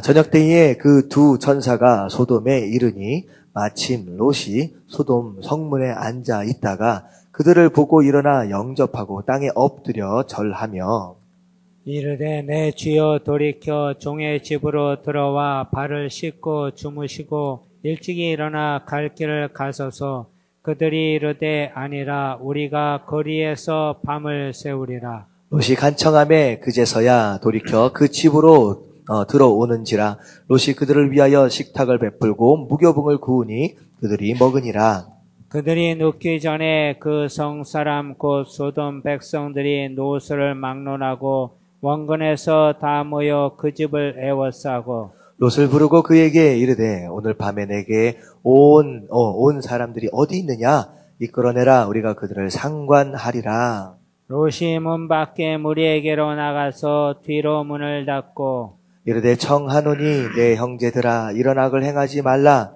저녁 때에 그 두 천사가 소돔에 이르니 마침 롯이 소돔 성문에 앉아 있다가 그들을 보고 일어나 영접하고 땅에 엎드려 절하며 이르되 내 주여 돌이켜 종의 집으로 들어와 발을 씻고 주무시고 일찍이 일어나 갈 길을 가소서. 그들이 이르되 아니라 우리가 거리에서 밤을 새우리라. 롯이 간청함에 그제서야 돌이켜 그 집으로 들어오는지라. 롯이 그들을 위하여 식탁을 베풀고 무교붕을 구우니 그들이 먹으니라. 그들이 눕기 전에 그 성사람 곧 소돔 백성들이 롯을 막론하고 원근에서 다 모여 그 집을 애워싸고 롯을 부르고 그에게 이르되 오늘 밤에 내게 온 사람들이 어디 있느냐 이끌어내라. 우리가 그들을 상관하리라. 롯이 문 밖에 무리에게로 나가서 뒤로 문을 닫고 이르되 청하노니 내 형제들아 일어나글 행하지 말라.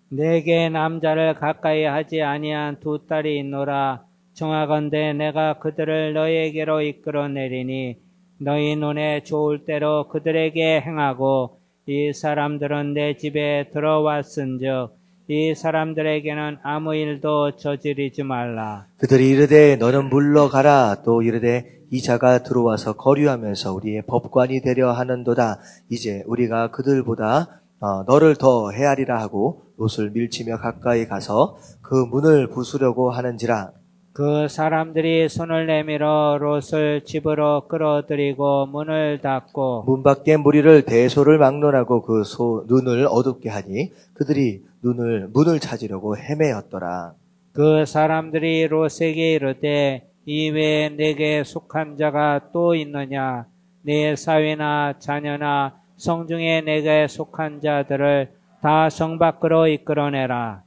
내게 남자를 가까이 하지 아니한 두 딸이 있노라. 청하건대 내가 그들을 너희에게로 이끌어내리니 너희 눈에 좋을 대로 그들에게 행하고 이 사람들은 내 집에 들어왔은즉 이 사람들에게는 아무 일도 저지르지 말라. 그들이 이르되 너는 물러가라. 또 이르되 이 자가 들어와서 거류하면서 우리의 법관이 되려 하는도다. 이제 우리가 그들보다 너를 더 헤아리라 하고 롯을 밀치며 가까이 가서 그 문을 부수려고 하는지라. 그 사람들이 손을 내밀어 롯을 집으로 끌어들이고 문을 닫고 문 밖에 무리를 대소를 막론하고 그 눈을 어둡게 하니 그들이 문을 찾으려고 헤매었더라. 그 사람들이 롯에게 이르되 이외에 내게 속한 자가 또 있느냐? 네 사위나 자녀나 성중에 내게 속한 자들을 다 성 밖으로 이끌어내라.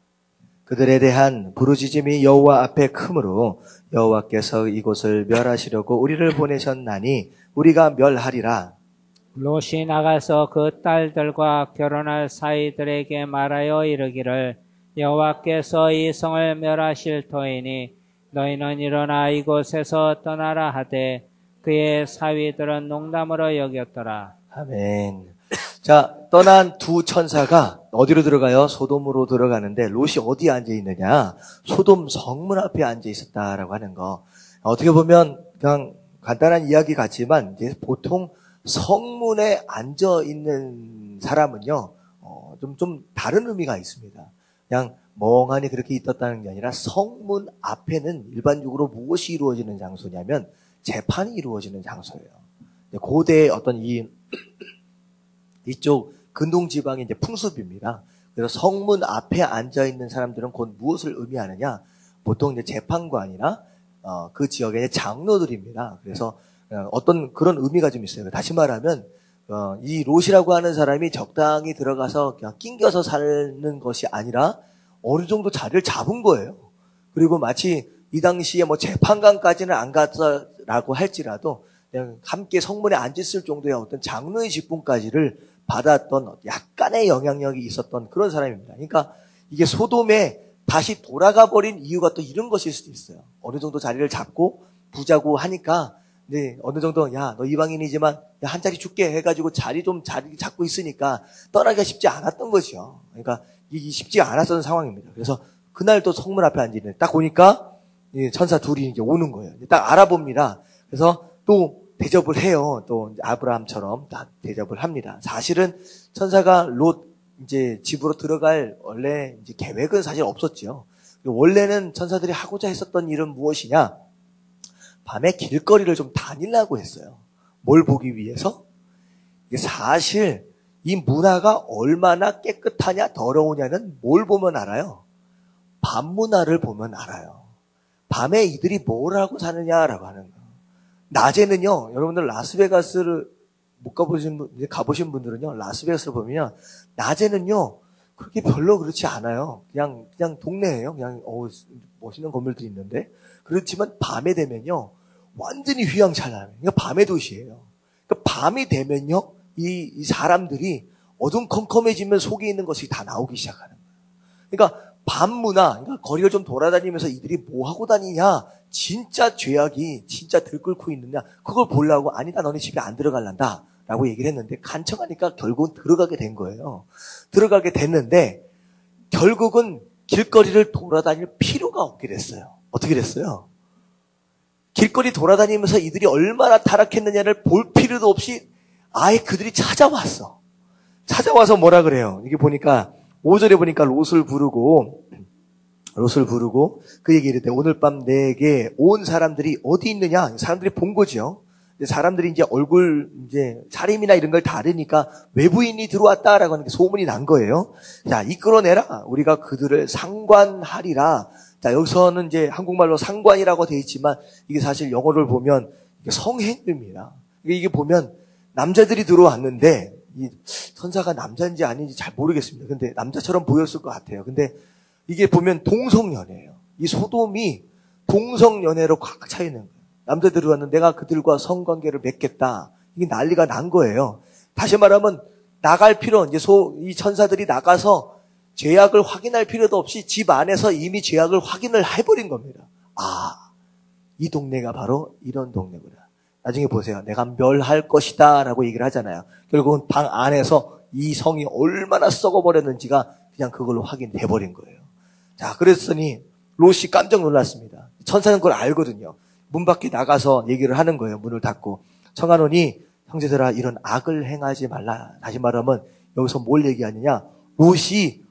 그들에 대한 부르짖음이 여호와 앞에 크므로 여호와께서 이곳을 멸하시려고 우리를 보내셨나니 우리가 멸하리라. 롯이 나가서 그 딸들과 결혼할 사이들에게 말하여 이르기를 여호와께서 이 성을 멸하실 터이니 너희는 일어나 이곳에서 떠나라 하되 그의 사위들은 농담으로 여겼더라. 아멘. 자, 떠난 두 천사가 어디로 들어가요? 소돔으로 들어가는데 롯이 어디에 앉아 있느냐? 소돔 성문 앞에 앉아 있었다라고 하는 거. 어떻게 보면 그냥 간단한 이야기 같지만 이제 보통 성문에 앉아 있는 사람은요, 좀 다른 의미가 있습니다. 그냥 멍하니 그렇게 있었다는 게 아니라 성문 앞에는 일반적으로 무엇이 이루어지는 장소냐면 재판이 이루어지는 장소예요. 고대의 어떤 이쪽 근동 지방의 이제 풍습입니다. 그래서 성문 앞에 앉아 있는 사람들은 곧 무엇을 의미하느냐? 보통 이제 재판관이나 그 지역의 장로들입니다. 그래서 어떤 그런 의미가 좀 있어요. 다시 말하면 이 롯이라고 하는 사람이 적당히 들어가서 그냥 낑겨서 사는 것이 아니라 어느 정도 자리를 잡은 거예요. 그리고 마치 이 당시에 뭐 재판관까지는 안 갔다라고 할지라도 그냥 함께 성문에 앉았을 정도의 어떤 장로의 직분까지를 받았던 약간의 영향력이 있었던 그런 사람입니다. 그러니까 이게 소돔에 다시 돌아가 버린 이유가 또 이런 것일 수도 있어요. 어느 정도 자리를 잡고 부자고 하니까 네, 어느 정도 야, 너 이방인이지만 야, 한 자리 줄게 해가지고 자리 잡고 있으니까 떠나기가 쉽지 않았던 거죠. 그러니까 이게 쉽지 않았던 상황입니다. 그래서 그날 또 성문 앞에 앉아있는데 딱 보니까 천사 둘이 이제 오는 거예요. 딱 알아봅니다. 그래서 또 대접을 해요. 또 아브라함처럼 다 대접을 합니다. 사실은 천사가 롯 이제 집으로 들어갈 원래 이제 계획은 사실 없었죠. 원래는 천사들이 하고자 했었던 일은 무엇이냐? 밤에 길거리를 좀 다니려고 했어요. 뭘 보기 위해서? 사실 이 문화가 얼마나 깨끗하냐 더러우냐는 뭘 보면 알아요? 밤 문화를 보면 알아요. 밤에 이들이 뭘 하고 사느냐라고 하는 거예요. 낮에는요, 여러분들 라스베가스를 못 가보신 분들은요, 라스베가스를 보면요, 낮에는요, 그렇게 별로 그렇지 않아요. 그냥 동네예요. 그냥, 멋있는 건물들이 있는데. 그렇지만 밤에 되면요, 완전히 휘황찬란해요. 그러니까 밤의 도시예요. 그러니까 밤이 되면요, 이 사람들이 어둠컴컴해지면 속에 있는 것이 다 나오기 시작하는 거예요. 그러니까 밤 문화, 그러니까 거리를 좀 돌아다니면서 이들이 뭐 하고 다니냐, 진짜 죄악이 진짜 들끓고 있느냐, 그걸 보려고 아니다, 너네 집에 안 들어갈란다 라고 얘기를 했는데, 간청하니까 결국은 들어가게 된 거예요. 들어가게 됐는데 결국은 길거리를 돌아다닐 필요가 없게 됐어요. 어떻게 됐어요? 길거리 돌아다니면서 이들이 얼마나 타락했느냐를 볼 필요도 없이 아예 그들이 찾아왔어. 찾아와서 뭐라 그래요? 이게 보니까 5절에 보니까 롯을 부르고 그 얘기를 해. 오늘 밤 내게 온 사람들이 어디 있느냐? 사람들이 본 거죠. 사람들이 이제 얼굴 차림이나 이런 걸 다르니까 외부인이 들어왔다라고 하는 게 소문이 난 거예요. 자, 이끌어내라. 우리가 그들을 상관하리라. 자, 여기서는 이제 한국말로 상관이라고 되어 있지만 이게 사실 영어를 보면 성행위입니다. 이게 보면 남자들이 들어왔는데 이 천사가 남자인지 아닌지 잘 모르겠습니다. 근데 남자처럼 보였을 것 같아요. 근데 이게 보면 동성연애예요. 이 소돔이 동성연애로 꽉 차 있는 거예요. 남자들이 왔는데 내가 그들과 성관계를 맺겠다. 이게 난리가 난 거예요. 다시 말하면 나갈 필요, 이 천사들이 나가서 죄악을 확인할 필요도 없이 집 안에서 이미 죄악을 확인을 해버린 겁니다. 아, 이 동네가 바로 이런 동네구나. 나중에 보세요. 내가 멸할 것이다 라고 얘기를 하잖아요. 결국은 방 안에서 이 성이 얼마나 썩어버렸는지가 그냥 그걸로 확인돼버린 거예요. 자, 그랬더니 롯이 깜짝 놀랐습니다. 천사는 그걸 알거든요. 문 밖에 나가서 얘기를 하는 거예요. 문을 닫고. 청하노니 형제들아 이런 악을 행하지 말라. 다시 말하면 여기서 뭘 얘기하느냐. 롯이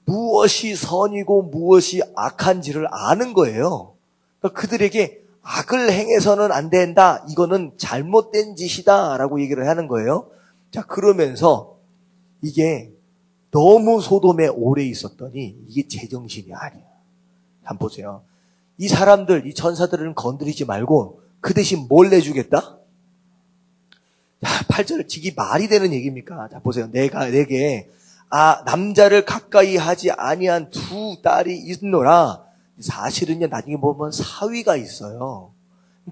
무엇이 선이고 무엇이 악한지를 아는 거예요. 그러니까 그들에게 악을 행해서는 안 된다. 이거는 잘못된 짓이다. 라고 얘기를 하는 거예요. 자, 그러면서 이게 너무 소돔에 오래 있었더니 이게 제정신이 아니야. 한번 보세요. 이 사람들, 이 천사들은 건드리지 말고 그 대신 뭘 내주겠다? 8절, 이게 말이 되는 얘기입니까? 자, 보세요. 내게 남자를 가까이 하지 아니한 두 딸이 있노라. 사실은요, 나중에 보면 사위가 있어요.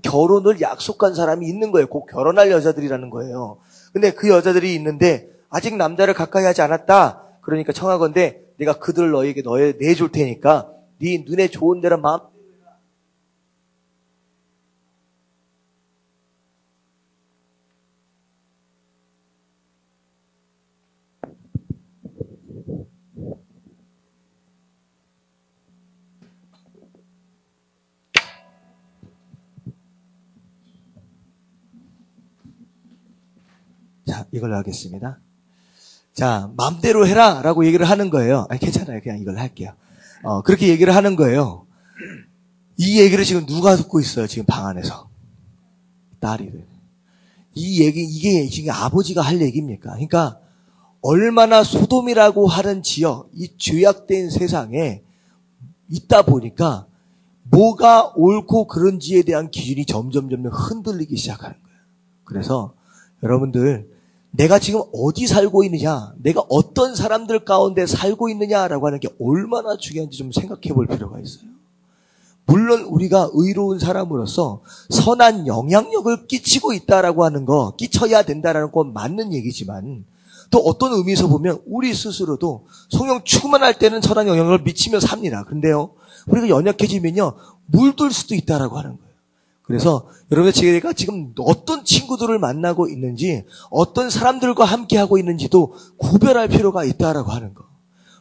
결혼을 약속한 사람이 있는 거예요. 곧 결혼할 여자들이라는 거예요. 근데 그 여자들이 있는데 아직 남자를 가까이 하지 않았다. 그러니까 청하건대 내가 그들 너에게 내줄 테니까 네 눈에 좋은 대로 마음. 자, 이걸로 하겠습니다. 자, 마음대로 해라 라고 얘기를 하는 거예요. 괜찮아요. 그냥 이걸 할게요. 그렇게 얘기를 하는 거예요. 이 얘기를 지금 누가 듣고 있어요? 지금 방 안에서. 딸이. 이게 지금 아버지가 할 얘기입니까? 그러니까, 얼마나 소돔이라고 하는 지역, 이 죄악된 세상에 있다 보니까, 뭐가 옳고 그런지에 대한 기준이 점점 흔들리기 시작하는 거예요. 그래서, 여러분들, 내가 지금 어디 살고 있느냐, 내가 어떤 사람들 가운데 살고 있느냐라고 하는 게 얼마나 중요한지 좀 생각해 볼 필요가 있어요. 물론 우리가 의로운 사람으로서 선한 영향력을 끼치고 있다라고 하는 거, 끼쳐야 된다라는 건 맞는 얘기지만 또 어떤 의미에서 보면 우리 스스로도 성령 충만할 때는 선한 영향력을 미치며 삽니다. 근데요, 우리가 연약해지면요, 물들 수도 있다라고 하는 거예요. 그래서 여러분의 제가 지금 어떤 친구들을 만나고 있는지, 어떤 사람들과 함께하고 있는지도 구별할 필요가 있다라고 하는 거.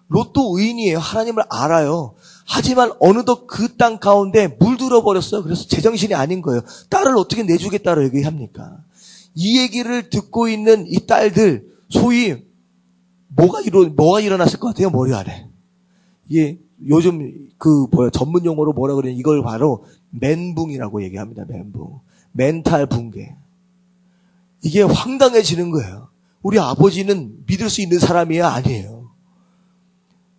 롯도 의인이에요. 하나님을 알아요. 하지만 어느덧 그 땅 가운데 물들어 버렸어요. 그래서 제정신이 아닌 거예요. 딸을 어떻게 내주겠다고 얘기합니까? 이 얘기를 듣고 있는 이 딸들, 소위 뭐가 일어났을 것 같아요? 머리 안에. 이게 요즘 전문 용어로 뭐라 그러냐, 이걸 바로 멘붕이라고 얘기합니다. 멘붕. 멘탈 붕괴. 이게 황당해지는 거예요. 우리 아버지는 믿을 수 있는 사람이야? 아니에요.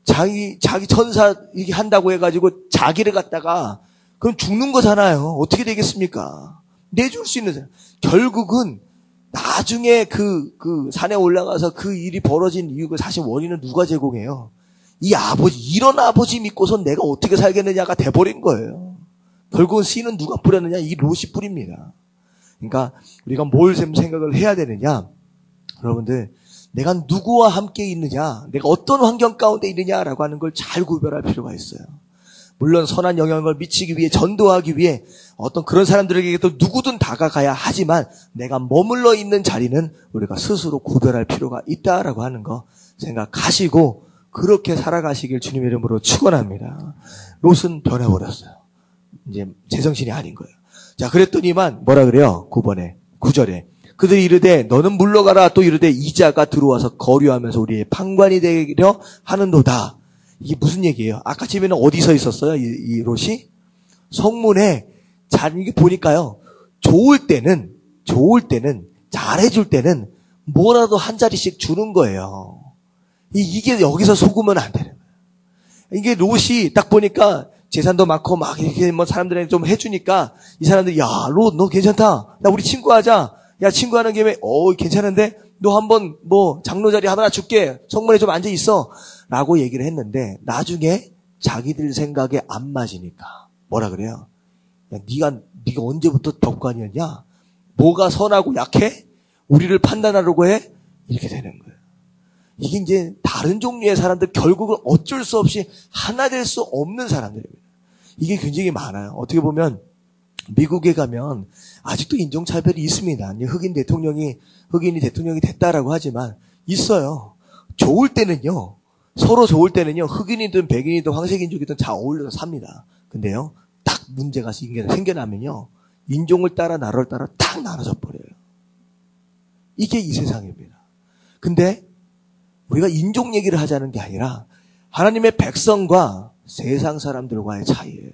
자기 천사 이게 한다고 해가지고 자기를 갖다가 그럼 죽는 거잖아요. 어떻게 되겠습니까? 내줄 수 있는 사람. 결국은 나중에 그 산에 올라가서 그 일이 벌어진 이유가 사실 원인은 누가 제공해요? 이런 아버지 믿고서 내가 어떻게 살겠느냐가 돼버린 거예요. 결국은 씨는 누가 뿌렸느냐? 이 롯이 뿌립니다. 그러니까 우리가 뭘 생각을 해야 되느냐? 여러분들, 내가 누구와 함께 있느냐, 내가 어떤 환경 가운데 있느냐라고 하는 걸 잘 구별할 필요가 있어요. 물론 선한 영향을 미치기 위해, 전도하기 위해 어떤 그런 사람들에게도 누구든 다가가야 하지만 내가 머물러 있는 자리는 우리가 스스로 구별할 필요가 있다라고 하는 거 생각하시고 그렇게 살아가시길 주님의 이름으로 축원합니다. 롯은 변해버렸어요. 이제 제정신이 아닌 거예요. 자, 그랬더니만 뭐라 그래요? 9절에 그들이 이르되 너는 물러가라. 또 이르되 이자가 들어와서 거류하면서 우리의 판관이 되려 하는도다. 이게 무슨 얘기예요? 아까 집에는 어디 서 있었어요? 이 롯이? 성문에. 잘 이게 보니까요. 좋을 때는 잘해줄 때는 뭐라도 한 자리씩 주는 거예요. 이게 여기서 속으면 안 되는 거예요. 이게 롯이 딱 보니까 재산도 많고 막 이렇게 뭐 사람들에게 좀 해주니까 이 사람들이 야, 롯 너 괜찮다. 나 우리 친구하자. 야, 친구하는 김에 괜찮은데 너 한번 뭐 장로 자리 하나 줄게. 성문에 좀 앉아 있어. 라고 얘기를 했는데 나중에 자기들 생각에 안 맞으니까 뭐라 그래요? 야, 네가 언제부터 덕관이었냐? 뭐가 선하고 약해? 우리를 판단하려고 해? 이렇게 되는 거예요. 이게 이제 다른 종류의 사람들, 결국은 어쩔 수 없이 하나 될 수 없는 사람들입니다. 이게 굉장히 많아요. 어떻게 보면 미국에 가면 아직도 인종차별이 있습니다. 흑인이 대통령이 됐다라고 하지만 있어요. 서로 좋을 때는요, 흑인이든 백인이든 황색인종이든 다 어울려서 삽니다. 근데요, 딱 문제가 생겨나면요, 인종을 따라 나라를 따라 딱 나눠져 버려요. 이게 이 세상입니다. 근데 우리가 인종 얘기를 하자는 게 아니라 하나님의 백성과 세상 사람들과의 차이예요.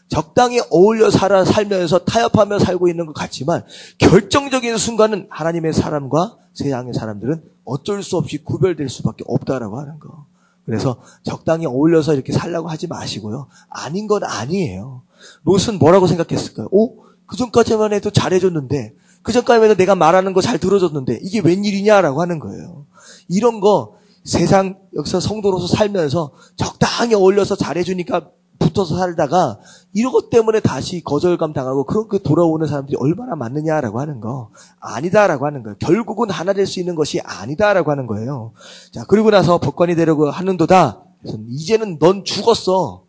적당히 어울려 살면서 타협하며 살고 있는 것 같지만 결정적인 순간은 하나님의 사람과 세상의 사람들은 어쩔 수 없이 구별될 수밖에 없다라고 하는 거. 그래서 적당히 어울려서 이렇게 살라고 하지 마시고요. 아닌 건 아니에요. 롯은 뭐라고 생각했을까요? 그전까지만 해도 잘해줬는데, 그전까지만 해도 내가 말하는 거 잘 들어줬는데 이게 웬일이냐라고 하는 거예요. 이런 거 세상 여기서 성도로서 살면서 적당히 어울려서 잘해주니까 붙어서 살다가 이런 것 때문에 다시 거절감 당하고 그렇게 돌아오는 사람들이 얼마나 많느냐라고 하는 거. 아니다라고 하는 거예요. 결국은 하나 될 수 있는 것이 아니다라고 하는 거예요. 자, 그리고 나서 법관이 되려고 하는도다. 그래서 이제는 넌 죽었어.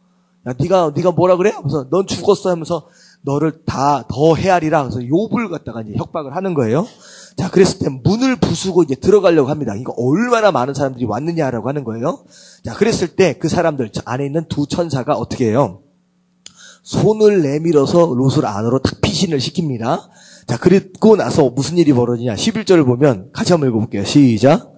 야, 네가 뭐라 그래? 하면서 넌 죽었어 하면서 너를 다 더 헤아리라. 그래서 욥을 갖다가 이제 협박을 하는 거예요. 자, 그랬을 때 문을 부수고 이제 들어가려고 합니다. 이거 얼마나 많은 사람들이 왔느냐라고 하는 거예요. 자, 그랬을 때 그 사람들 안에 있는 두 천사가 어떻게 해요? 손을 내밀어서 롯을 안으로 탁 피신을 시킵니다. 자, 그리고 나서 무슨 일이 벌어지냐? 11절을 보면 같이 한번 읽어볼게요. 시작.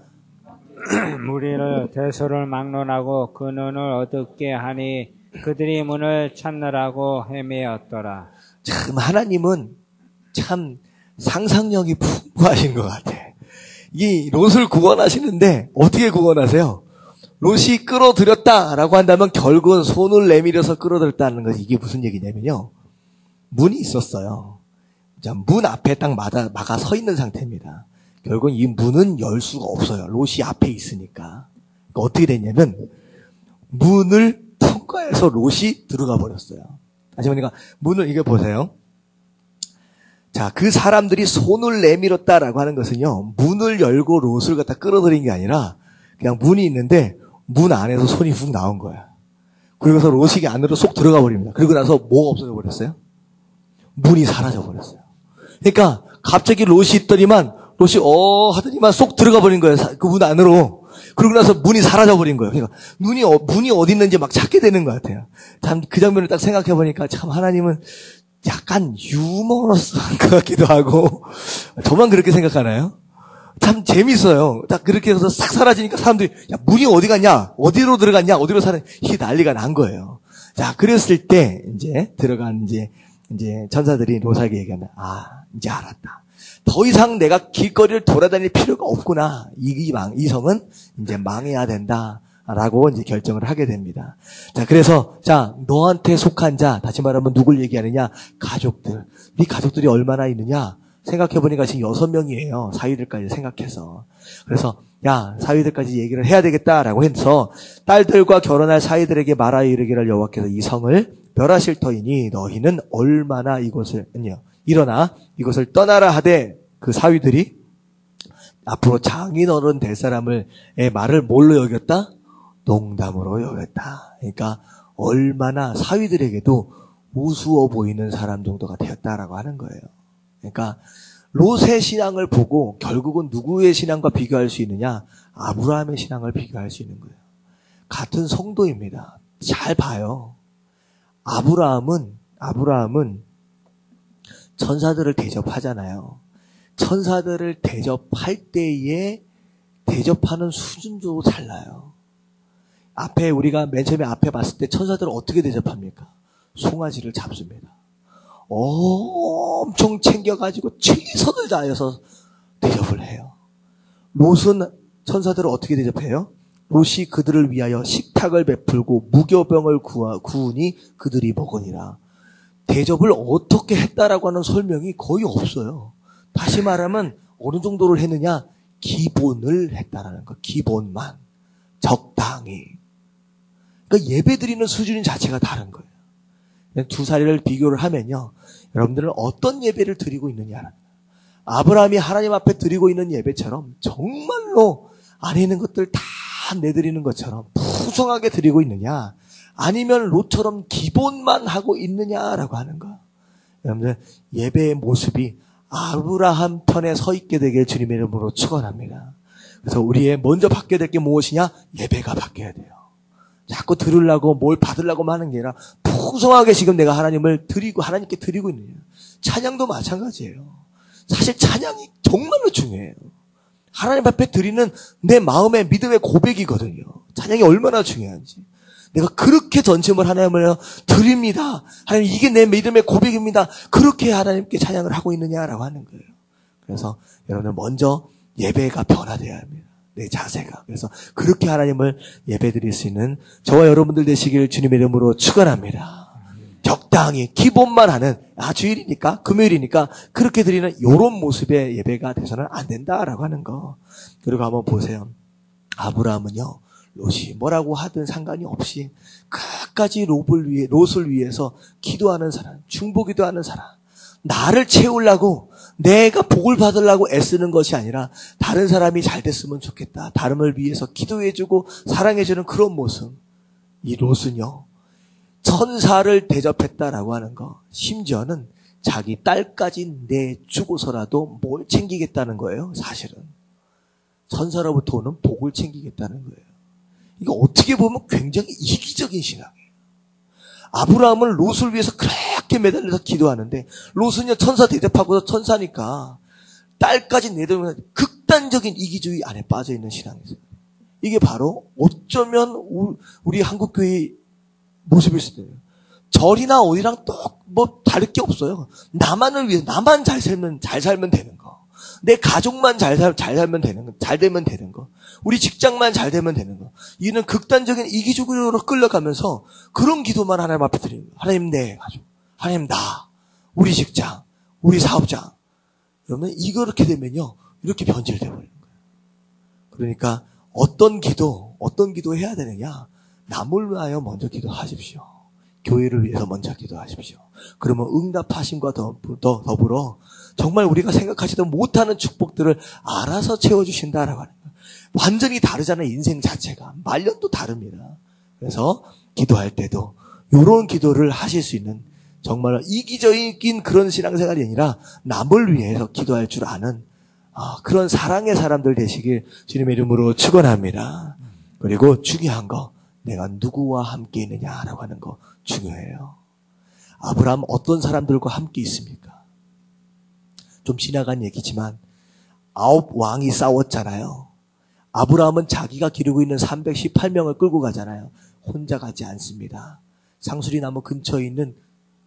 무리를 대소를 막론하고 그 눈을 어둡게 하니 그들이 문을 찾느라고 헤매었더라. 참 하나님은 참 상상력이 풍부하신 것 같아. 이 롯을 구원하시는데 어떻게 구원하세요? 롯이 끌어들였다라고 한다면 결국은 손을 내밀어서 끌어들였다는 것이 이게 무슨 얘기냐면요. 문이 있었어요. 자, 문 앞에 딱 막아 서 있는 상태입니다. 결국은 이 문은 열 수가 없어요. 롯이 앞에 있으니까. 그러니까 어떻게 됐냐면 문을 통과해서 롯이 들어가 버렸어요. 다시 보니까 문을 이게 보세요. 자, 그 사람들이 손을 내밀었다라고 하는 것은요, 문을 열고 롯을 갖다 끌어들인 게 아니라 그냥 문이 있는데 문 안에서 손이 훅 나온 거야. 그러고서 롯이 안으로 속 들어가 버립니다. 그리고 나서 뭐가 없어져 버렸어요? 문이 사라져 버렸어요. 그러니까 갑자기 롯이 있더니만 롯이 하더니만 쏙 들어가 버린 거예요. 그 문 안으로. 그러고 나서 문이 사라져 버린 거예요. 그러니까 문이 어디 있는지 막 찾게 되는 것 같아요. 참 그 장면을 딱 생각해 보니까 참 하나님은 약간 유머러스한 것 같기도 하고, 저만 그렇게 생각하나요? 참 재밌어요. 딱 그렇게 해서 싹 사라지니까 사람들이, 야, 문이 어디 갔냐? 어디로 들어갔냐? 어디로 이게 난리가 난 거예요. 자, 그랬을 때, 이제, 들어간, 이제, 전사들이 롯에게 얘기한다. 이제 알았다. 더 이상 내가 길거리를 돌아다닐 필요가 없구나. 이 성은 이제 망해야 된다. 라고 이제 결정을 하게 됩니다. 자, 그래서, 너한테 속한 자, 다시 말하면 누굴 얘기하느냐? 가족들. 네 가족들이 얼마나 있느냐? 생각해보니까 지금 6명이에요. 사위들까지 생각해서. 그래서 야, 사위들까지 얘기를 해야 되겠다라고 해서 딸들과 결혼할 사위들에게 말하여 이르기를 여호와께서 이 성을 멸하실 터이니 너희는 얼마나 일어나 이곳을 떠나라 하되 그 사위들이 앞으로 장인어른 될 사람의 말을 뭘로 여겼다? 농담으로 여겼다. 그러니까 얼마나 사위들에게도 우스워 보이는 사람 정도가 되었다라고 하는 거예요. 그러니까 롯의 신앙을 보고 결국은 누구의 신앙과 비교할 수 있느냐? 아브라함의 신앙을 비교할 수 있는 거예요. 같은 성도입니다. 잘 봐요. 아브라함은 천사들을 대접하잖아요. 천사들을 대접할 때에 대접하는 수준도 달라요. 앞에 우리가 맨 처음에 앞에 봤을 때 천사들을 어떻게 대접합니까? 송아지를 잡습니다. 엄청 챙겨가지고 최선을 다해서 대접을 해요. 롯은 천사들을 어떻게 대접해요? 롯이 그들을 위하여 식탁을 베풀고 무교병을 구우니 그들이 먹으니라. 대접을 어떻게 했다라고 하는 설명이 거의 없어요. 다시 말하면 어느 정도를 했느냐? 기본을 했다라는 거. 기본만. 적당히. 그러니까 예배드리는 수준 자체가 다른 거예요. 두 사례를 비교를 하면요. 여러분들은 어떤 예배를 드리고 있느냐. 아브라함이 하나님 앞에 드리고 있는 예배처럼 정말로 안에 있는 것들 다 내드리는 것처럼 푸성하게 드리고 있느냐. 아니면 롯처럼 기본만 하고 있느냐라고 하는 거. 여러분들 예배의 모습이 아브라함 편에 서 있게 되길 주님의 이름으로 축원합니다. 그래서 우리의 먼저 받게 될 게 무엇이냐? 예배가 바뀌어야 돼요. 자꾸 들으려고 뭘 받으려고 하는 게 아니라 풍성하게 지금 내가 하나님을 드리고 하나님께 드리고 있느냐. 찬양도 마찬가지예요. 사실 찬양이 정말로 중요해요. 하나님 앞에 드리는 내 마음의 믿음의 고백이거든요. 찬양이 얼마나 중요한지. 내가 그렇게 전심을 하나님을 드립니다. 하나님 이게 내 믿음의 고백입니다. 그렇게 하나님께 찬양을 하고 있느냐라고 하는 거예요. 그래서 여러분들 먼저 예배가 변화되어야 합니다. 내 자세가. 그래서 그렇게 하나님을 예배드릴 수 있는 저와 여러분들 되시길 주님의 이름으로 축원합니다. 적당히 기본만 하는 주일이니까 금요일이니까 그렇게 드리는 이런 모습의 예배가 돼서는 안 된다라고 하는 거. 그리고 한번 보세요. 아브라함은요. 롯이 뭐라고 하든 상관이 없이 끝까지 롯을 위해서 기도하는 사람, 중보기도하는 사람. 나를 채우려고 내가 복을 받으려고 애쓰는 것이 아니라 다른 사람이 잘 됐으면 좋겠다. 다름을 위해서 기도해주고 사랑해주는 그런 모습. 이 롯은요. 천사를 대접했다라고 하는 거. 심지어는 자기 딸까지 내주고서라도 뭘 챙기겠다는 거예요. 사실은. 천사로부터 오는 복을 챙기겠다는 거예요. 이거 어떻게 보면 굉장히 이기적인 신앙이에요. 아브라함은 롯을 위해서 그렇게 매달려서 기도하는데 롯은요 천사 대접하고서 천사니까 딸까지 내두면 극단적인 이기주의 안에 빠져있는 신앙이죠. 이게 바로 어쩌면 우리 한국교회의 모습일 수도 있어요. 절이나 어디랑 뭐 다를 게 없어요. 나만을 위해 나만 잘 살면 되는 거. 내 가족만 잘 살면 되는 거. 잘 되면 되는 거. 우리 직장만 잘 되면 되는 거. 이는 극단적인 이기적으로 끌려가면서 그런 기도만 하나님 앞에 드리는 거예요. 하나님 내 가족, 하나님 나, 우리 직장, 우리 사업장. 그러면 이렇게 되면요. 이렇게 변질되어 버리는 거예요. 그러니까 어떤 기도 해야 되느냐. 남을 위하여 먼저 기도하십시오. 교회를 위해서 먼저 기도하십시오. 그러면 응답하심과 더불어 정말 우리가 생각하지도 못하는 축복들을 알아서 채워주신다라고 하는 거예요. 완전히 다르잖아요. 인생 자체가. 말년도 다릅니다. 그래서 기도할 때도 이런 기도를 하실 수 있는 정말 이기적인 그런 신앙생활이 아니라 남을 위해서 기도할 줄 아는 그런 사랑의 사람들 되시길 주님의 이름으로 축원합니다. 그리고 중요한 거 내가 누구와 함께 있느냐라고 하는 거 중요해요. 아브라함 어떤 사람들과 함께 있습니까? 좀 지나간 얘기지만 9왕이 싸웠잖아요. 아브라함은 자기가 기르고 있는 318명을 끌고 가잖아요. 혼자 가지 않습니다. 상수리나무 근처에 있는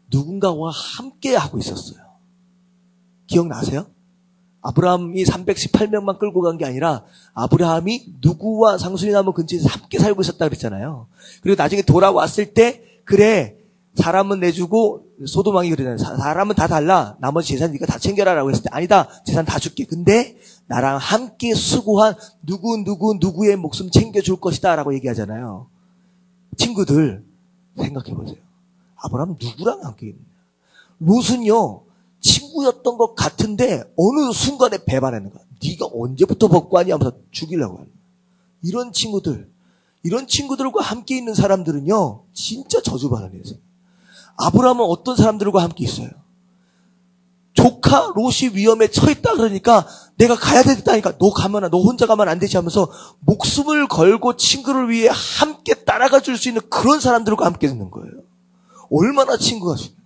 누군가와 함께 하고 있었어요. 기억나세요? 아브라함이 318명만 끌고 간 게 아니라 아브라함이 누구와 상수리나무 근처에서 함께 살고 있었다 그랬잖아요. 그리고 나중에 돌아왔을 때 그래 사람은 내주고 소돔왕이 그러잖아요. 사람은 다 달라. 나머지 재산 네가 다 챙겨라라고 했을 때 아니다. 재산 다 줄게. 근데 나랑 함께 수고한 누구의 목숨 챙겨줄 것이다라고 얘기하잖아요. 친구들 생각해 보세요. 아브라함은 누구랑 함께 있느냐. 롯은요. 친구였던 것 같은데 어느 순간에 배반하는 거야. 네가 언제부터 벗고 하냐 하면서 죽이려고 하는 거야. 이런 친구들과 함께 있는 사람들은요. 진짜 저주받는 애들. 아브라함은 어떤 사람들과 함께 있어요? 조카 롯이 위험에 처했다 그러니까 내가 가야 되겠다니까 너 혼자 가면 안 되지 하면서 목숨을 걸고 친구를 위해 함께 따라가 줄 수 있는 그런 사람들과 함께 있는 거예요. 얼마나 친구가 중요해요.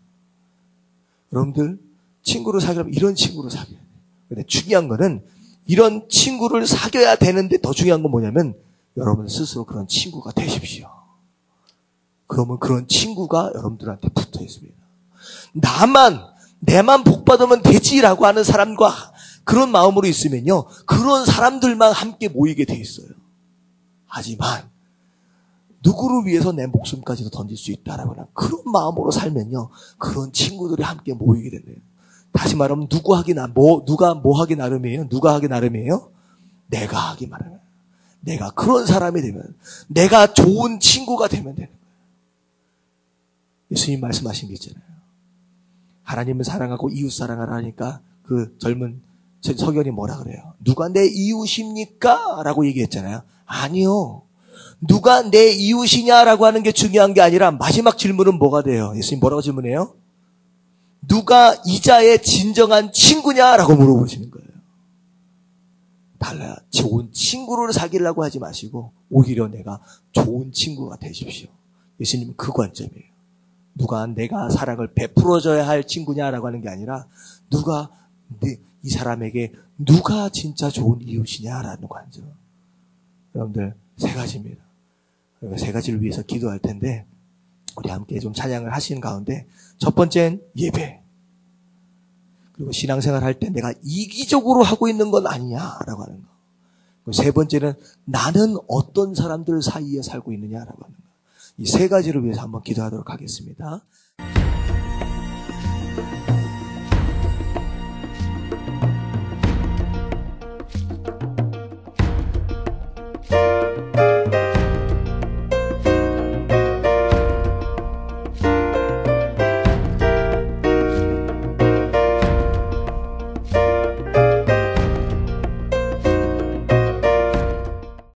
여러분들 친구를 사귀려면 이런 친구를 사귀어야 돼요. 근데 중요한 거는 이런 친구를 사귀어야 되는데 더 중요한 건 뭐냐면 여러분 스스로 그런 친구가 되십시오. 그러면 그런 친구가 여러분들한테 붙어 있습니다. 내만 복 받으면 되지라고 하는 사람과 그런 마음으로 있으면요. 그런 사람들만 함께 모이게 돼 있어요. 하지만 누구를 위해서 내 목숨까지도 던질 수 있다라고 하는 그런 마음으로 살면요. 그런 친구들이 함께 모이게 되네요. 다시 말하면 누가 하기 나름이에요? 누가 하기 나름이에요? 내가 하기 나름이에요. 내가 그런 사람이 되면 내가 좋은 친구가 되면 되는 거예요. 예수님 말씀하신 게 있잖아요. 하나님을 사랑하고 이웃 사랑하라 하니까 그 젊은 서기관이 뭐라 그래요? 누가 내 이웃입니까? 라고 얘기했잖아요. 아니요. 누가 내 이웃이냐라고 하는 게 중요한 게 아니라 마지막 질문은 뭐가 돼요? 예수님 뭐라고 질문해요? 누가 이자의 진정한 친구냐라고 물어보시는 거예요. 달라요. 좋은 친구를 사귀려고 하지 마시고 오히려 내가 좋은 친구가 되십시오. 예수님은 그 관점이에요. 누가 내가 사랑을 베풀어줘야 할 친구냐라고 하는 게 아니라 이 사람에게 누가 진짜 좋은 이웃이냐라는 관점. 여러분들 세 가지입니다. 세 가지를 위해서 기도할 텐데 우리 함께 좀 찬양을 하시는 가운데 첫 번째는 예배. 그리고 신앙생활 할 때 내가 이기적으로 하고 있는 건 아니냐라고 하는 거. 세 번째는 나는 어떤 사람들 사이에 살고 있느냐라고 하는 거. 이 세 가지를 위해서 한번 기도하도록 하겠습니다.